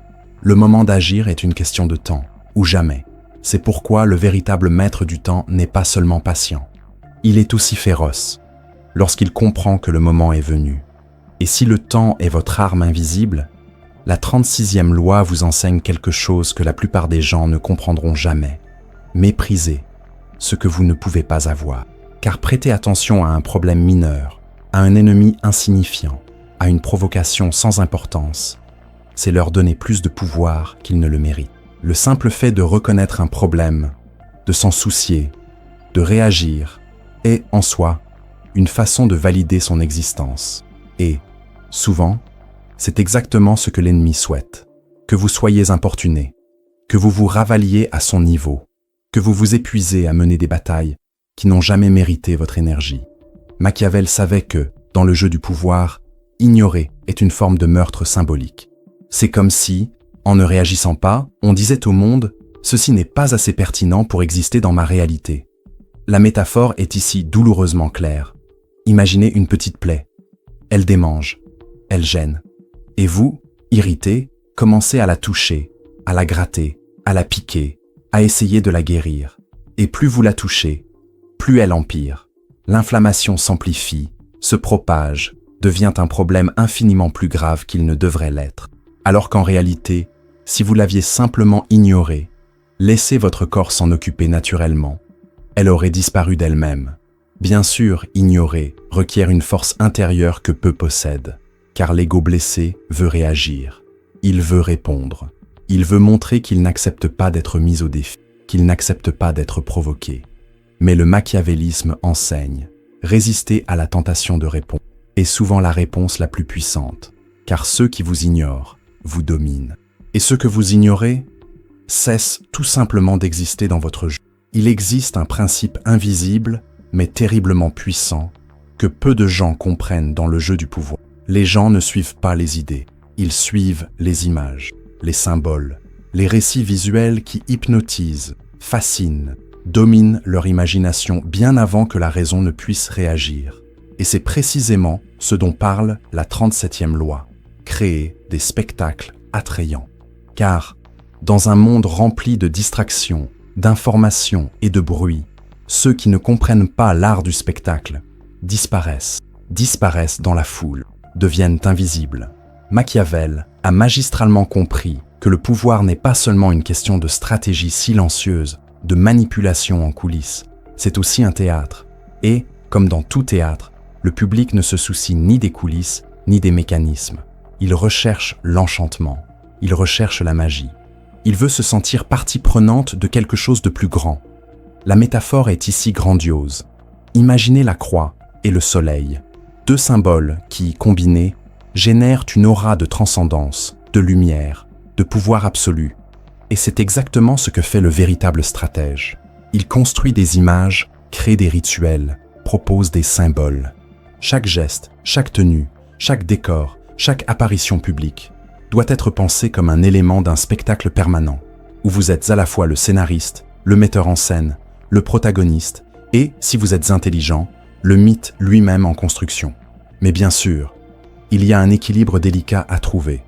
Le moment d'agir est une question de temps, ou jamais. C'est pourquoi le véritable maître du temps n'est pas seulement patient. Il est aussi féroce, lorsqu'il comprend que le moment est venu. Et si le temps est votre arme invisible, la 36e loi vous enseigne quelque chose que la plupart des gens ne comprendront jamais. Méprisez ce que vous ne pouvez pas avoir. Car prêter attention à un problème mineur, à un ennemi insignifiant, à une provocation sans importance, c'est leur donner plus de pouvoir qu'ils ne le méritent. Le simple fait de reconnaître un problème, de s'en soucier, de réagir, est, en soi, une façon de valider son existence. Et, souvent, c'est exactement ce que l'ennemi souhaite. Que vous soyez importuné, que vous vous ravaliez à son niveau, que vous vous épuisez à mener des batailles qui n'ont jamais mérité votre énergie. Machiavel savait que, dans le jeu du pouvoir, ignorer est une forme de meurtre symbolique. C'est comme si, en ne réagissant pas, on disait au monde « Ceci n'est pas assez pertinent pour exister dans ma réalité ». La métaphore est ici douloureusement claire. Imaginez une petite plaie. Elle démange, elle gêne. Et vous, irrité, commencez à la toucher, à la gratter, à la piquer, à essayer de la guérir. Et plus vous la touchez, plus elle empire. L'inflammation s'amplifie, se propage, devient un problème infiniment plus grave qu'il ne devrait l'être. Alors qu'en réalité, si vous l'aviez simplement ignorée, laissé votre corps s'en occuper naturellement, elle aurait disparu d'elle-même. Bien sûr, ignorer requiert une force intérieure que peu possèdent, car l'ego blessé veut réagir. Il veut répondre. Il veut montrer qu'il n'accepte pas d'être mis au défi, qu'il n'accepte pas d'être provoqué. Mais le machiavélisme enseigne. Résister à la tentation de répondre est souvent la réponse la plus puissante, car ceux qui vous ignorent vous dominent. Et ceux que vous ignorez cessent tout simplement d'exister dans votre jeu. Il existe un principe invisible mais terriblement puissant, que peu de gens comprennent dans le jeu du pouvoir. Les gens ne suivent pas les idées, ils suivent les images, les symboles, les récits visuels qui hypnotisent, fascinent, dominent leur imagination bien avant que la raison ne puisse réagir. Et c'est précisément ce dont parle la 37e loi, créer des spectacles attrayants. Car, dans un monde rempli de distractions, d'informations et de bruit, ceux qui ne comprennent pas l'art du spectacle disparaissent dans la foule, deviennent invisibles. Machiavel a magistralement compris que le pouvoir n'est pas seulement une question de stratégie silencieuse, de manipulation en coulisses, c'est aussi un théâtre. Et, comme dans tout théâtre, le public ne se soucie ni des coulisses, ni des mécanismes. Il recherche l'enchantement, il recherche la magie. Il veut se sentir partie prenante de quelque chose de plus grand. La métaphore est ici grandiose. Imaginez la croix et le soleil, deux symboles qui, combinés, génèrent une aura de transcendance, de lumière, de pouvoir absolu. Et c'est exactement ce que fait le véritable stratège. Il construit des images, crée des rituels, propose des symboles. Chaque geste, chaque tenue, chaque décor, chaque apparition publique doit être pensé comme un élément d'un spectacle permanent, où vous êtes à la fois le scénariste, le metteur en scène, le protagoniste et, si vous êtes intelligent, le mythe lui-même en construction. Mais bien sûr, il y a un équilibre délicat à trouver.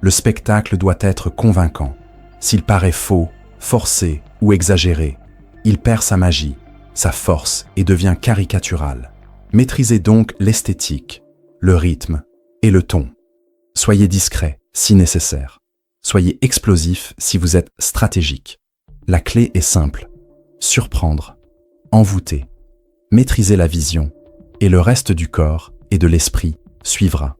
Le spectacle doit être convaincant. S'il paraît faux, forcé ou exagéré, il perd sa magie, sa force et devient caricatural. Maîtrisez donc l'esthétique, le rythme et le ton. Soyez discret si nécessaire. Soyez explosif si vous êtes stratégique. La clé est simple. Surprendre, envoûter, maîtriser la vision et le reste du corps et de l'esprit suivra.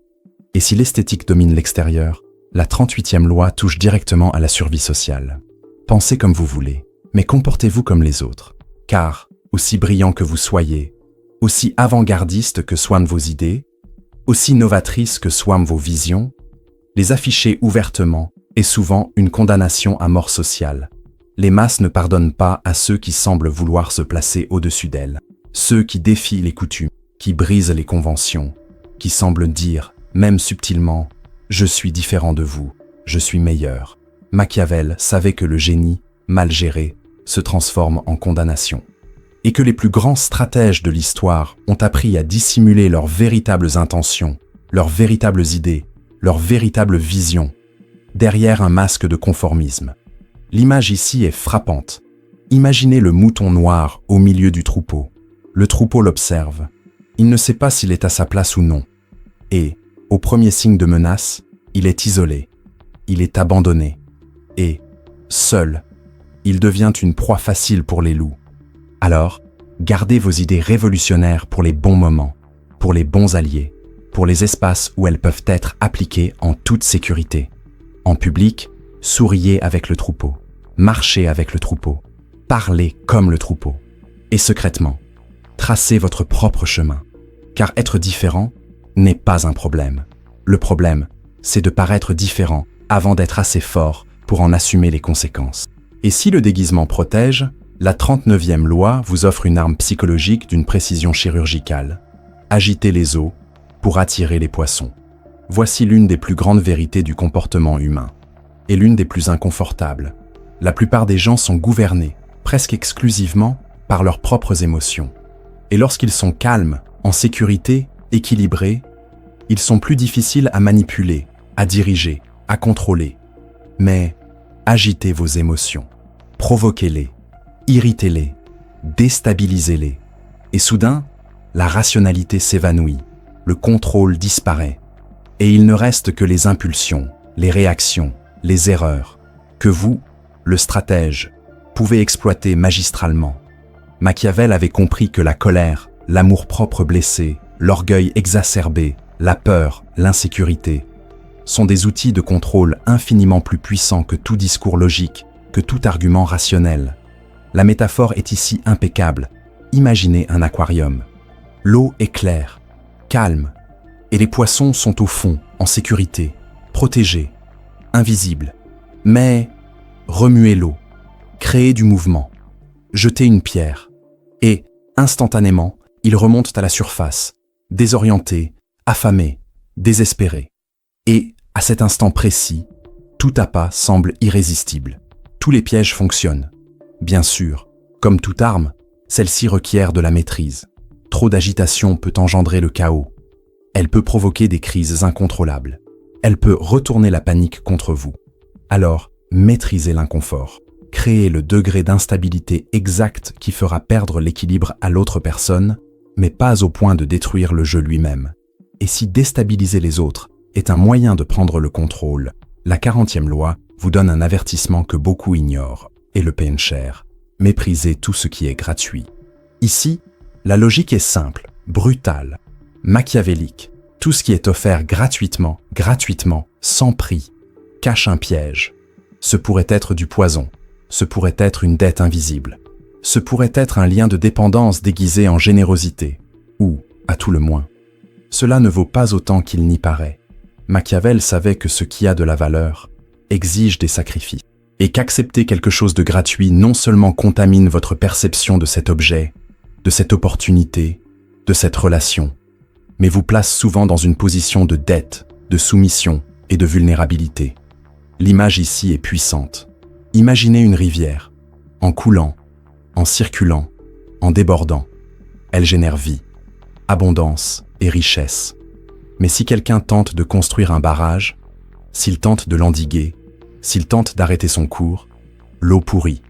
Et si l'esthétique domine l'extérieur, la 38e loi touche directement à la survie sociale. Pensez comme vous voulez, mais comportez-vous comme les autres. Car, aussi brillant que vous soyez, aussi avant-gardiste que soient vos idées, aussi novatrice que soient vos visions, les afficher ouvertement est souvent une condamnation à mort sociale. Les masses ne pardonnent pas à ceux qui semblent vouloir se placer au-dessus d'elles, ceux qui défient les coutumes, qui brisent les conventions, qui semblent dire, même subtilement, « Je suis différent de vous, je suis meilleur ». Machiavel savait que le génie, mal géré, se transforme en condamnation. Et que les plus grands stratèges de l'histoire ont appris à dissimuler leurs véritables intentions, leurs véritables idées, leurs véritables visions, derrière un masque de conformisme. L'image ici est frappante. Imaginez le mouton noir au milieu du troupeau. Le troupeau l'observe. Il ne sait pas s'il est à sa place ou non. Et, au premier signe de menace, il est isolé. Il est abandonné. Et, seul, il devient une proie facile pour les loups. Alors, gardez vos idées révolutionnaires pour les bons moments, pour les bons alliés, pour les espaces où elles peuvent être appliquées en toute sécurité. En public, souriez avec le troupeau, marchez avec le troupeau, parlez comme le troupeau. Et secrètement, tracez votre propre chemin, car être différent n'est pas un problème. Le problème, c'est de paraître différent avant d'être assez fort pour en assumer les conséquences. Et si le déguisement protège, la 39e loi vous offre une arme psychologique d'une précision chirurgicale. Agitez les eaux pour attirer les poissons. Voici l'une des plus grandes vérités du comportement humain, et l'une des plus inconfortables. La plupart des gens sont gouvernés, presque exclusivement, par leurs propres émotions. Et lorsqu'ils sont calmes, en sécurité, équilibrés, ils sont plus difficiles à manipuler, à diriger, à contrôler. Mais agitez vos émotions, provoquez-les, irritez-les, déstabilisez-les. Et soudain, la rationalité s'évanouit, le contrôle disparaît. Et il ne reste que les impulsions, les réactions, les erreurs, que vous, le stratège, pouvez exploiter magistralement. Machiavel avait compris que la colère, l'amour-propre blessé, l'orgueil exacerbé, la peur, l'insécurité, sont des outils de contrôle infiniment plus puissants que tout discours logique, que tout argument rationnel. La métaphore est ici impeccable. Imaginez un aquarium. L'eau est claire, calme, et les poissons sont au fond, en sécurité, protégés, invisibles. Mais remuez l'eau, créez du mouvement, jetez une pierre, et, instantanément, ils remontent à la surface, désorientés, affamés, désespérés. Et, à cet instant précis, tout appât semble irrésistible. Tous les pièges fonctionnent. Bien sûr, comme toute arme, celle-ci requiert de la maîtrise. Trop d'agitation peut engendrer le chaos. Elle peut provoquer des crises incontrôlables. Elle peut retourner la panique contre vous. Alors, maîtrisez l'inconfort. Créez le degré d'instabilité exact qui fera perdre l'équilibre à l'autre personne, mais pas au point de détruire le jeu lui-même. Et si déstabiliser les autres est un moyen de prendre le contrôle, la 40e loi vous donne un avertissement que beaucoup ignorent et le payent cher. Méprisez tout ce qui est gratuit. Ici, la logique est simple, brutale, machiavélique. Tout ce qui est offert gratuitement, sans prix, cache un piège. Ce pourrait être du poison, ce pourrait être une dette invisible, ce pourrait être un lien de dépendance déguisé en générosité, ou, à tout le moins, cela ne vaut pas autant qu'il n'y paraît. Machiavel savait que ce qui a de la valeur exige des sacrifices, et qu'accepter quelque chose de gratuit non seulement contamine votre perception de cet objet, de cette opportunité, de cette relation, mais vous place souvent dans une position de dette, de soumission et de vulnérabilité. L'image ici est puissante. Imaginez une rivière, en coulant, en circulant, en débordant. Elle génère vie, abondance et richesse. Mais si quelqu'un tente de construire un barrage, s'il tente de l'endiguer, s'il tente d'arrêter son cours, l'eau pourrit,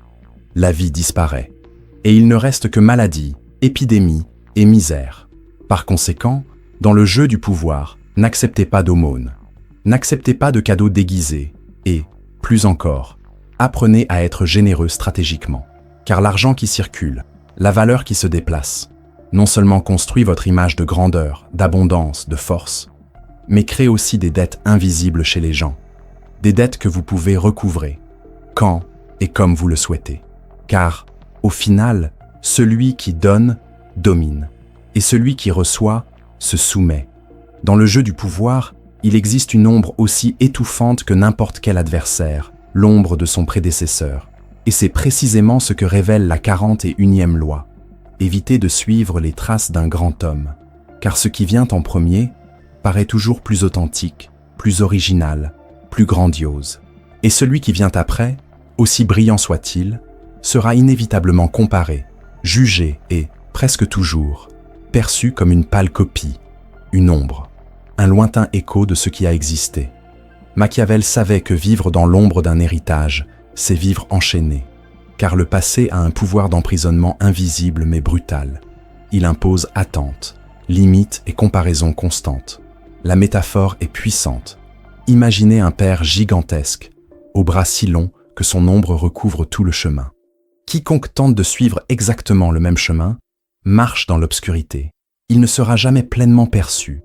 la vie disparaît. Et il ne reste que maladie, épidémie et misère. Par conséquent, dans le jeu du pouvoir, n'acceptez pas d'aumône, n'acceptez pas de cadeaux déguisés et, plus encore, apprenez à être généreux stratégiquement. Car l'argent qui circule, la valeur qui se déplace, non seulement construit votre image de grandeur, d'abondance, de force, mais crée aussi des dettes invisibles chez les gens. Des dettes que vous pouvez recouvrer, quand et comme vous le souhaitez. Car, au final, celui qui donne, domine, et celui qui reçoit, se soumet. Dans le jeu du pouvoir, il existe une ombre aussi étouffante que n'importe quel adversaire, l'ombre de son prédécesseur. Et c'est précisément ce que révèle la 41e loi. Évitez de suivre les traces d'un grand homme, car ce qui vient en premier paraît toujours plus authentique, plus original, plus grandiose. Et celui qui vient après, aussi brillant soit-il, sera inévitablement comparé, jugé et, presque toujours, perçu comme une pâle copie, une ombre, un lointain écho de ce qui a existé. Machiavel savait que vivre dans l'ombre d'un héritage, c'est vivre enchaîné, car le passé a un pouvoir d'emprisonnement invisible mais brutal. Il impose attente, limite et comparaison constante. La métaphore est puissante. Imaginez un père gigantesque, aux bras si longs que son ombre recouvre tout le chemin. Quiconque tente de suivre exactement le même chemin marche dans l'obscurité. Il ne sera jamais pleinement perçu.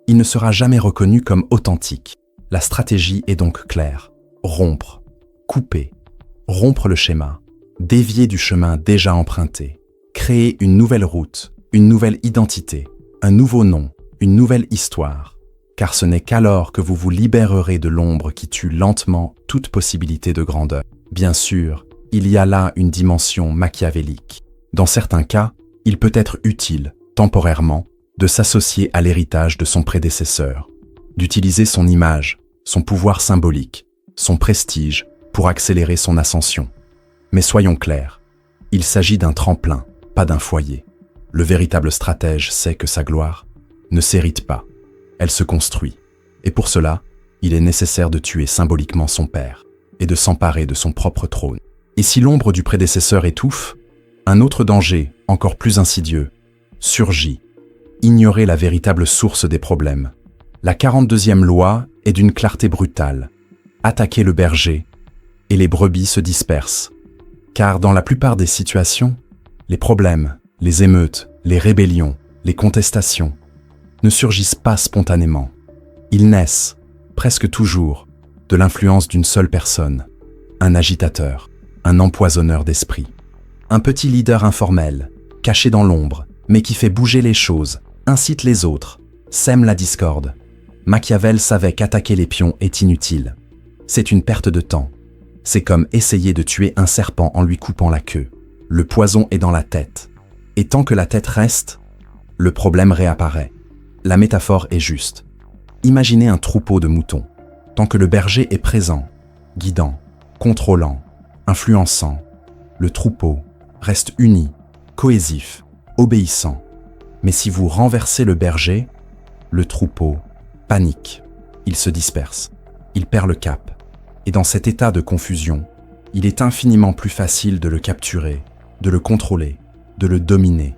Il ne sera jamais reconnu comme authentique. La stratégie est donc claire. Rompre, couper, rompre le schéma, dévier du chemin déjà emprunté, créer une nouvelle route, une nouvelle identité, un nouveau nom, une nouvelle histoire. Car ce n'est qu'alors que vous vous libérerez de l'ombre qui tue lentement toute possibilité de grandeur. Bien sûr, il y a là une dimension machiavélique. Dans certains cas, il peut être utile, temporairement, de s'associer à l'héritage de son prédécesseur, d'utiliser son image, son pouvoir symbolique, son prestige pour accélérer son ascension. Mais soyons clairs, il s'agit d'un tremplin, pas d'un foyer. Le véritable stratège sait que sa gloire ne s'hérite pas, elle se construit. Et pour cela, il est nécessaire de tuer symboliquement son père et de s'emparer de son propre trône. Et si l'ombre du prédécesseur étouffe, un autre danger, encore plus insidieux, surgit. Ignorer la véritable source des problèmes. La 42e loi est d'une clarté brutale. Attaquer le berger, et les brebis se dispersent. Car dans la plupart des situations, les problèmes, les émeutes, les rébellions, les contestations ne surgissent pas spontanément. Ils naissent, presque toujours, de l'influence d'une seule personne, un agitateur, un empoisonneur d'esprit. Un petit leader informel, caché dans l'ombre, mais qui fait bouger les choses, incite les autres, sème la discorde. Machiavel savait qu'attaquer les pions est inutile. C'est une perte de temps. C'est comme essayer de tuer un serpent en lui coupant la queue. Le poison est dans la tête. Et tant que la tête reste, le problème réapparaît. La métaphore est juste. Imaginez un troupeau de moutons. Tant que le berger est présent, guidant, contrôlant, influençant, le troupeau reste uni, cohésif, obéissant. Mais si vous renversez le berger, le troupeau panique, il se disperse, il perd le cap. Et dans cet état de confusion, il est infiniment plus facile de le capturer, de le contrôler, de le dominer.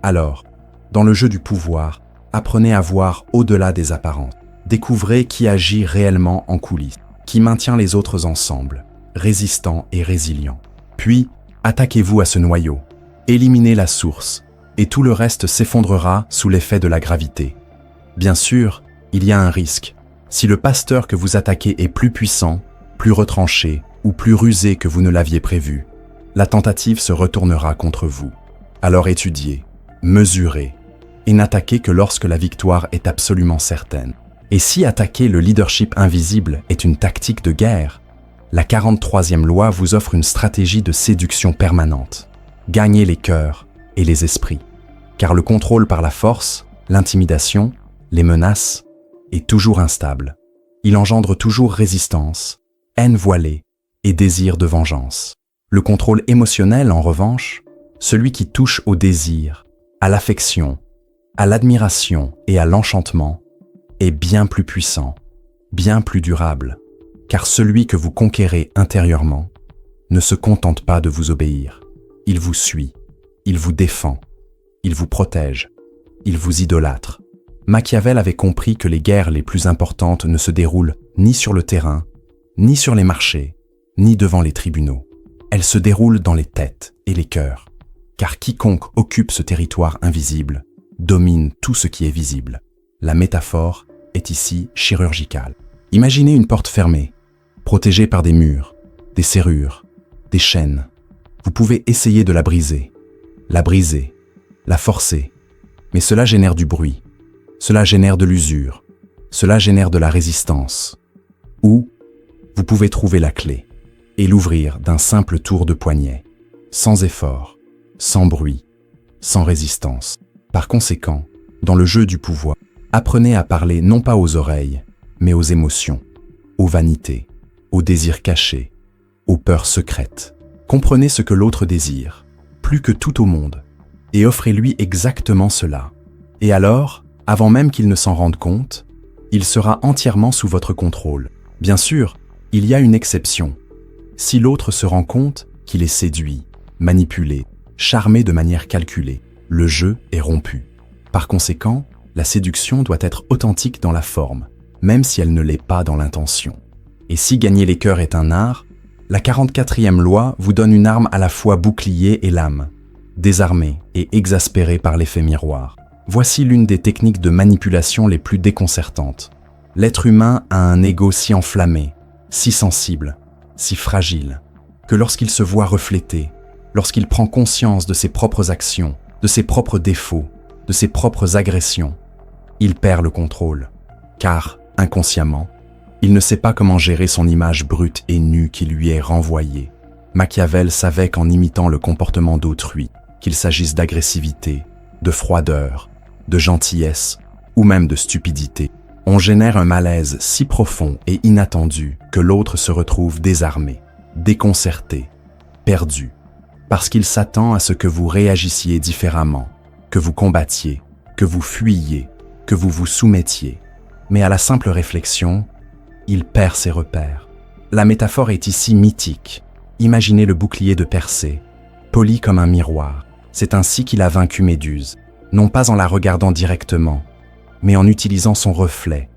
Alors, dans le jeu du pouvoir, apprenez à voir au-delà des apparences. Découvrez qui agit réellement en coulisses, qui maintient les autres ensemble, résistant et résilient. Puis, attaquez-vous à ce noyau. Éliminez la source, et tout le reste s'effondrera sous l'effet de la gravité. Bien sûr, il y a un risque. Si le pasteur que vous attaquez est plus puissant, plus retranché ou plus rusé que vous ne l'aviez prévu, la tentative se retournera contre vous. Alors étudiez, mesurez, et n'attaquez que lorsque la victoire est absolument certaine. Et si attaquer le leadership invisible est une tactique de guerre, la 43e loi vous offre une stratégie de séduction permanente. Gagnez les cœurs et les esprits. Car le contrôle par la force, l'intimidation, les menaces, est toujours instable. Il engendre toujours résistance, haine voilée et désir de vengeance. Le contrôle émotionnel, en revanche, celui qui touche au désir, à l'affection, à l'admiration et à l'enchantement, est bien plus puissant, bien plus durable, car celui que vous conquérez intérieurement ne se contente pas de vous obéir. Il vous suit, il vous défend, il vous protège, il vous idolâtre. Machiavel avait compris que les guerres les plus importantes ne se déroulent ni sur le terrain, ni sur les marchés, ni devant les tribunaux. Elles se déroulent dans les têtes et les cœurs, car quiconque occupe ce territoire invisible domine tout ce qui est visible. La métaphore est ici chirurgicale. Imaginez une porte fermée, protégée par des murs, des serrures, des chaînes. Vous pouvez essayer de la briser, la forcer, mais cela génère du bruit, cela génère de l'usure, cela génère de la résistance. Ou vous pouvez trouver la clé et l'ouvrir d'un simple tour de poignet, sans effort, sans bruit, sans résistance. Par conséquent, dans le jeu du pouvoir, apprenez à parler non pas aux oreilles, mais aux émotions, aux vanités, aux désirs cachés, aux peurs secrètes. Comprenez ce que l'autre désire, plus que tout au monde, et offrez-lui exactement cela. Et alors, avant même qu'il ne s'en rende compte, il sera entièrement sous votre contrôle. Bien sûr, il y a une exception. Si l'autre se rend compte qu'il est séduit, manipulé, charmé de manière calculée, le jeu est rompu. Par conséquent, la séduction doit être authentique dans la forme, même si elle ne l'est pas dans l'intention. Et si gagner les cœurs est un art, la 44e loi vous donne une arme à la fois bouclier et lame, désarmée et exaspérée par l'effet miroir. Voici l'une des techniques de manipulation les plus déconcertantes. L'être humain a un ego si enflammé, si sensible, si fragile, que lorsqu'il se voit reflété, lorsqu'il prend conscience de ses propres actions, de ses propres défauts, de ses propres agressions, il perd le contrôle, car, inconsciemment, il ne sait pas comment gérer son image brute et nue qui lui est renvoyée. Machiavel savait qu'en imitant le comportement d'autrui, qu'il s'agisse d'agressivité, de froideur, de gentillesse ou même de stupidité, on génère un malaise si profond et inattendu que l'autre se retrouve désarmé, déconcerté, perdu, parce qu'il s'attend à ce que vous réagissiez différemment, que vous combattiez, que vous fuyiez, que vous vous soumettiez. Mais à la simple réflexion, il perd ses repères. La métaphore est ici mythique. Imaginez le bouclier de Persée, poli comme un miroir. C'est ainsi qu'il a vaincu Méduse, non pas en la regardant directement, mais en utilisant son reflet.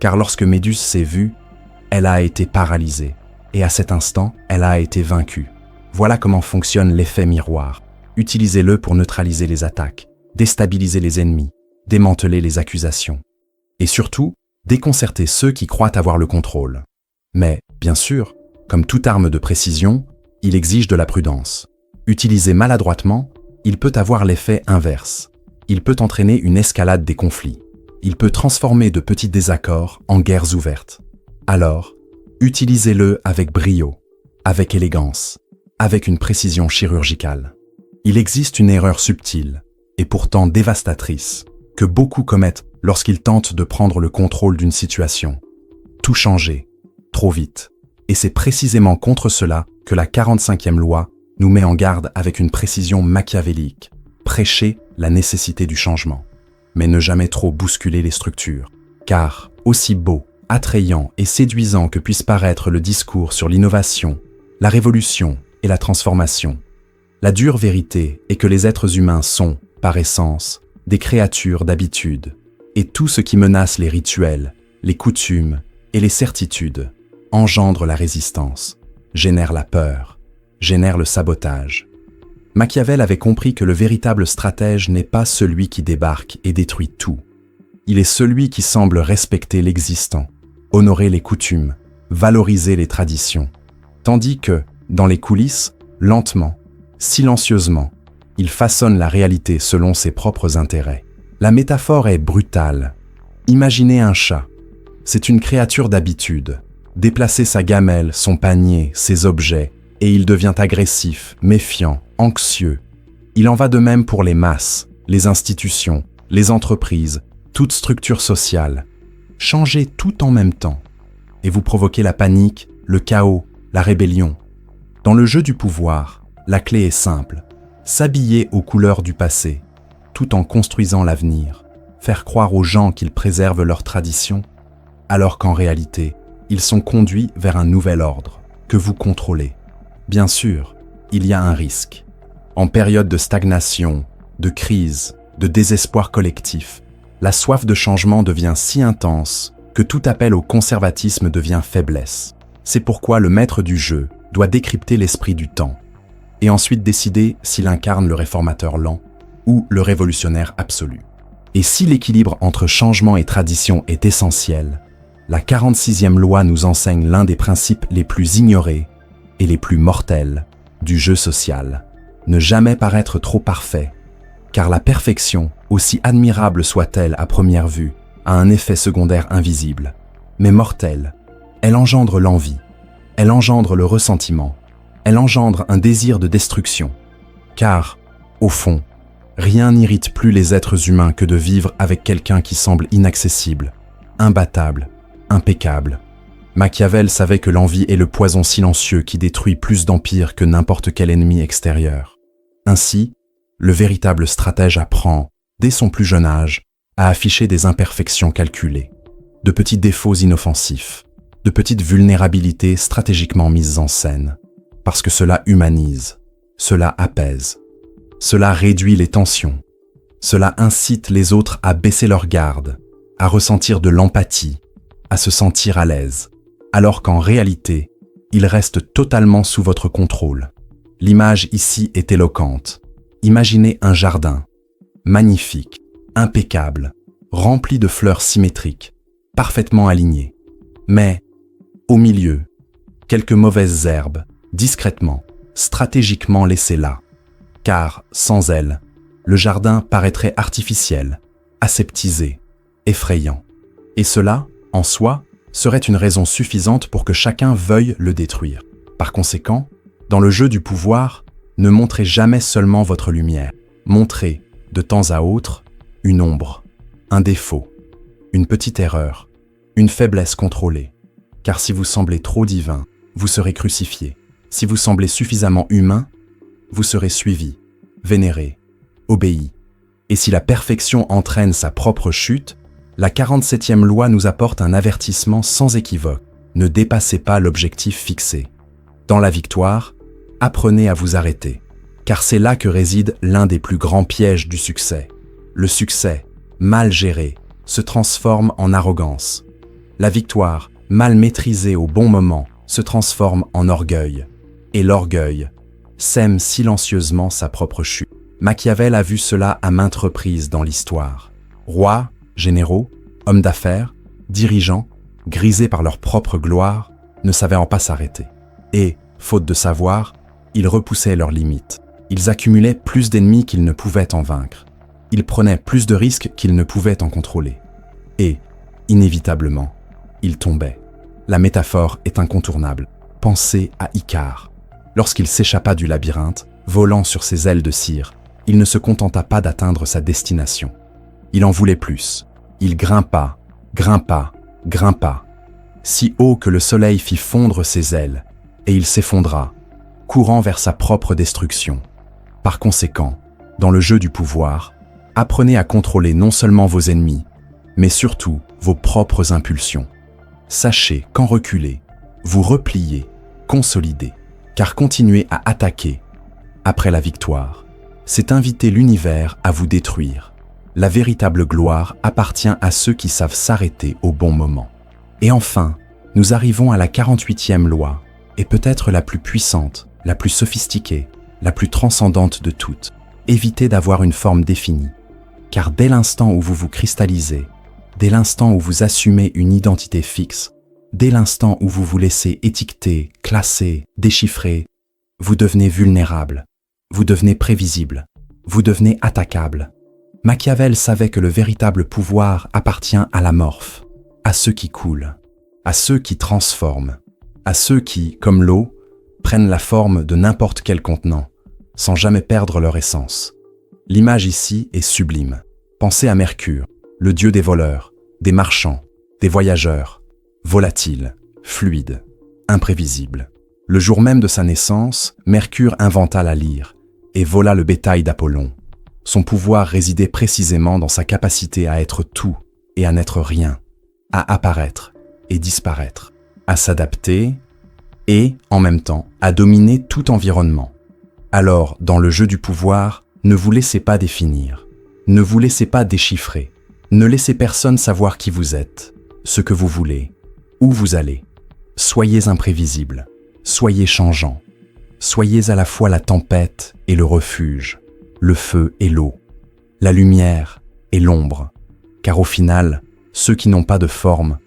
Car lorsque Méduse s'est vue, elle a été paralysée, et à cet instant, elle a été vaincue. Voilà comment fonctionne l'effet miroir. Utilisez-le pour neutraliser les attaques, déstabiliser les ennemis, démanteler les accusations. Et surtout, déconcerter ceux qui croient avoir le contrôle. Mais, bien sûr, comme toute arme de précision, il exige de la prudence. Utilisé maladroitement, il peut avoir l'effet inverse. Il peut entraîner une escalade des conflits. Il peut transformer de petits désaccords en guerres ouvertes. Alors, utilisez-le avec brio, avec élégance, avec une précision chirurgicale. Il existe une erreur subtile, et pourtant dévastatrice, que beaucoup commettent lorsqu'ils tentent de prendre le contrôle d'une situation. Tout changer, trop vite. Et c'est précisément contre cela que la 45e loi nous met en garde avec une précision machiavélique. Prêcher la nécessité du changement, mais ne jamais trop bousculer les structures. Car, aussi beau, attrayant et séduisant que puisse paraître le discours sur l'innovation, la révolution et la transformation, la dure vérité est que les êtres humains sont, par essence, des créatures d'habitude, et tout ce qui menace les rituels, les coutumes et les certitudes engendre la résistance, génère la peur, génère le sabotage. Machiavel avait compris que le véritable stratège n'est pas celui qui débarque et détruit tout. Il est celui qui semble respecter l'existant, honorer les coutumes, valoriser les traditions, tandis que, dans les coulisses, lentement, silencieusement, il façonne la réalité selon ses propres intérêts. La métaphore est brutale. Imaginez un chat. C'est une créature d'habitude. Déplacer sa gamelle, son panier, ses objets, et il devient agressif, méfiant, anxieux. Il en va de même pour les masses, les institutions, les entreprises, toute structure sociale. Changez tout en même temps, et vous provoquez la panique, le chaos, la rébellion. Dans le jeu du pouvoir, la clé est simple. S'habiller aux couleurs du passé, tout en construisant l'avenir. Faire croire aux gens qu'ils préservent leurs traditions, alors qu'en réalité, ils sont conduits vers un nouvel ordre, que vous contrôlez. Bien sûr, il y a un risque. En période de stagnation, de crise, de désespoir collectif, la soif de changement devient si intense que tout appel au conservatisme devient faiblesse. C'est pourquoi le maître du jeu doit décrypter l'esprit du temps et ensuite décider s'il incarne le réformateur lent ou le révolutionnaire absolu. Et si l'équilibre entre changement et tradition est essentiel, la 46e loi nous enseigne l'un des principes les plus ignorés et les plus mortels du jeu social. Ne jamais paraître trop parfait, car la perfection, aussi admirable soit-elle à première vue, a un effet secondaire invisible, mais mortel. Elle engendre l'envie, elle engendre le ressentiment, elle engendre un désir de destruction. Car, au fond, rien n'irrite plus les êtres humains que de vivre avec quelqu'un qui semble inaccessible, imbattable, impeccable. Machiavel savait que l'envie est le poison silencieux qui détruit plus d'empires que n'importe quel ennemi extérieur. Ainsi, le véritable stratège apprend, dès son plus jeune âge, à afficher des imperfections calculées, de petits défauts inoffensifs, de petites vulnérabilités stratégiquement mises en scène, parce que cela humanise, cela apaise, cela réduit les tensions, cela incite les autres à baisser leur garde, à ressentir de l'empathie, à se sentir à l'aise, alors qu'en réalité, ils restent totalement sous votre contrôle. L'image ici est éloquente. Imaginez un jardin, magnifique, impeccable, rempli de fleurs symétriques, parfaitement alignées. Mais, au milieu, quelques mauvaises herbes, discrètement, stratégiquement laissées là. Car, sans elles, le jardin paraîtrait artificiel, aseptisé, effrayant. Et cela, en soi, serait une raison suffisante pour que chacun veuille le détruire. Par conséquent, dans le jeu du pouvoir, ne montrez jamais seulement votre lumière. Montrez, de temps à autre, une ombre, un défaut, une petite erreur, une faiblesse contrôlée. Car si vous semblez trop divin, vous serez crucifié. Si vous semblez suffisamment humain, vous serez suivi, vénéré, obéi. Et si la perfection entraîne sa propre chute, la 47e loi nous apporte un avertissement sans équivoque. Ne dépassez pas l'objectif fixé. Dans la victoire, apprenez à vous arrêter, car c'est là que réside l'un des plus grands pièges du succès. Le succès, mal géré, se transforme en arrogance. La victoire, mal maîtrisée au bon moment, se transforme en orgueil. Et l'orgueil sème silencieusement sa propre chute. Machiavel a vu cela à maintes reprises dans l'histoire. Rois, généraux, hommes d'affaires, dirigeants, grisés par leur propre gloire, ne savaient pas s'arrêter. Et, faute de savoir, ils repoussaient leurs limites. Ils accumulaient plus d'ennemis qu'ils ne pouvaient en vaincre. Ils prenaient plus de risques qu'ils ne pouvaient en contrôler. Et, inévitablement, ils tombaient. La métaphore est incontournable. Pensez à Icare. Lorsqu'il s'échappa du labyrinthe, volant sur ses ailes de cire, il ne se contenta pas d'atteindre sa destination. Il en voulait plus. Il grimpa, grimpa, grimpa, si haut que le soleil fit fondre ses ailes, et il s'effondra, courant vers sa propre destruction. Par conséquent, dans le jeu du pouvoir, apprenez à contrôler non seulement vos ennemis, mais surtout vos propres impulsions. Sachez qu'en reculer, vous repliez, consolidez, car continuer à attaquer, après la victoire, c'est inviter l'univers à vous détruire. La véritable gloire appartient à ceux qui savent s'arrêter au bon moment. Et enfin, nous arrivons à la 48e loi, et peut-être la plus puissante, la plus sophistiquée, la plus transcendante de toutes. Évitez d'avoir une forme définie, car dès l'instant où vous vous cristallisez, dès l'instant où vous assumez une identité fixe, dès l'instant où vous vous laissez étiqueter, classer, déchiffrer, vous devenez vulnérable, vous devenez prévisible, vous devenez attaquable. Machiavel savait que le véritable pouvoir appartient à l'amorphe, à ceux qui coulent, à ceux qui transforment, à ceux qui, comme l'eau, prennent la forme de n'importe quel contenant, sans jamais perdre leur essence. L'image ici est sublime. Pensez à Mercure, le dieu des voleurs, des marchands, des voyageurs, volatile, fluide, imprévisible. Le jour même de sa naissance, Mercure inventa la lyre et vola le bétail d'Apollon. Son pouvoir résidait précisément dans sa capacité à être tout et à n'être rien, à apparaître et disparaître, à s'adapter et, en même temps, à dominer tout environnement. Alors, dans le jeu du pouvoir, ne vous laissez pas définir, ne vous laissez pas déchiffrer, ne laissez personne savoir qui vous êtes, ce que vous voulez, où vous allez. Soyez imprévisible, soyez changeant, soyez à la fois la tempête et le refuge, le feu et l'eau, la lumière et l'ombre, car au final, ceux qui n'ont pas de forme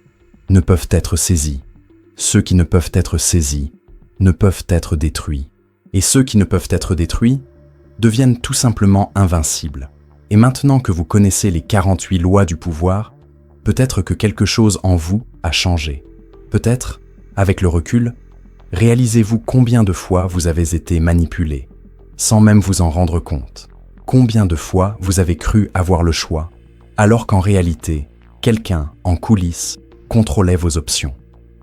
ne peuvent être saisis. Ceux qui ne peuvent être saisis ne peuvent être détruits. Et ceux qui ne peuvent être détruits deviennent tout simplement invincibles. Et maintenant que vous connaissez les 48 lois du pouvoir, peut-être que quelque chose en vous a changé. Peut-être, avec le recul, réalisez-vous combien de fois vous avez été manipulé, sans même vous en rendre compte. Combien de fois vous avez cru avoir le choix, alors qu'en réalité, quelqu'un, en coulisses, contrôlait vos options.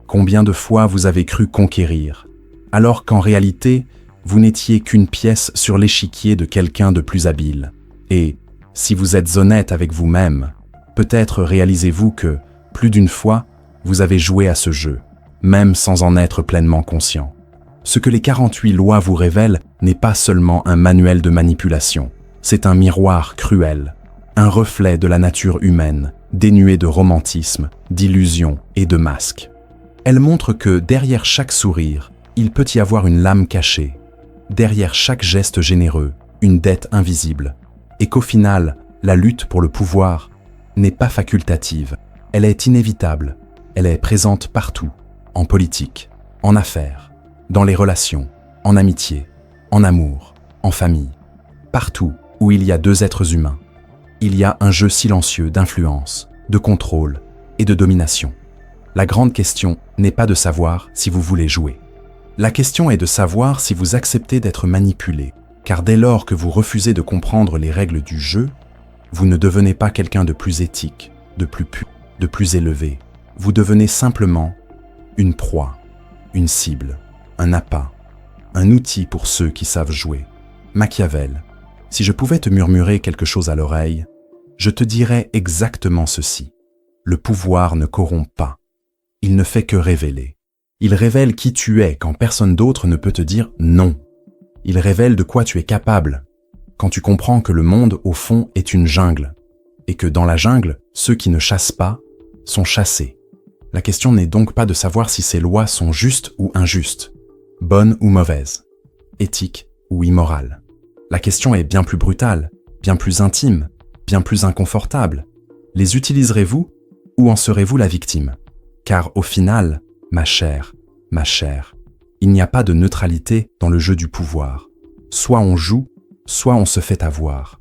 Combien de fois vous avez cru conquérir, alors qu'en réalité, vous n'étiez qu'une pièce sur l'échiquier de quelqu'un de plus habile. Et, si vous êtes honnête avec vous-même, peut-être réalisez-vous que, plus d'une fois, vous avez joué à ce jeu, même sans en être pleinement conscient. Ce que les 48 lois vous révèlent n'est pas seulement un manuel de manipulation, c'est un miroir cruel, un reflet de la nature humaine, dénué de romantisme, d'illusions et de masques. Elle montre que derrière chaque sourire, il peut y avoir une lame cachée, derrière chaque geste généreux, une dette invisible, et qu'au final, la lutte pour le pouvoir n'est pas facultative, elle est inévitable, elle est présente partout, en politique, en affaires, dans les relations, en amitié, en amour, en famille. Partout où il y a deux êtres humains, il y a un jeu silencieux d'influence, de contrôle et de domination. La grande question n'est pas de savoir si vous voulez jouer. La question est de savoir si vous acceptez d'être manipulé, car dès lors que vous refusez de comprendre les règles du jeu, vous ne devenez pas quelqu'un de plus éthique, de plus pur, de plus élevé. Vous devenez simplement une proie, une cible, un appât, un outil pour ceux qui savent jouer. Machiavel, si je pouvais te murmurer quelque chose à l'oreille, je te dirais exactement ceci. Le pouvoir ne corrompt pas. Il ne fait que révéler. Il révèle qui tu es quand personne d'autre ne peut te dire non. Il révèle de quoi tu es capable, quand tu comprends que le monde, au fond, est une jungle, et que dans la jungle, ceux qui ne chassent pas sont chassés. La question n'est donc pas de savoir si ces lois sont justes ou injustes, bonnes ou mauvaises, éthiques ou immorales. La question est bien plus brutale, bien plus intime, bien plus inconfortable. Les utiliserez-vous ou en serez-vous la victime? Car au final, ma chère, il n'y a pas de neutralité dans le jeu du pouvoir. Soit on joue, soit on se fait avoir.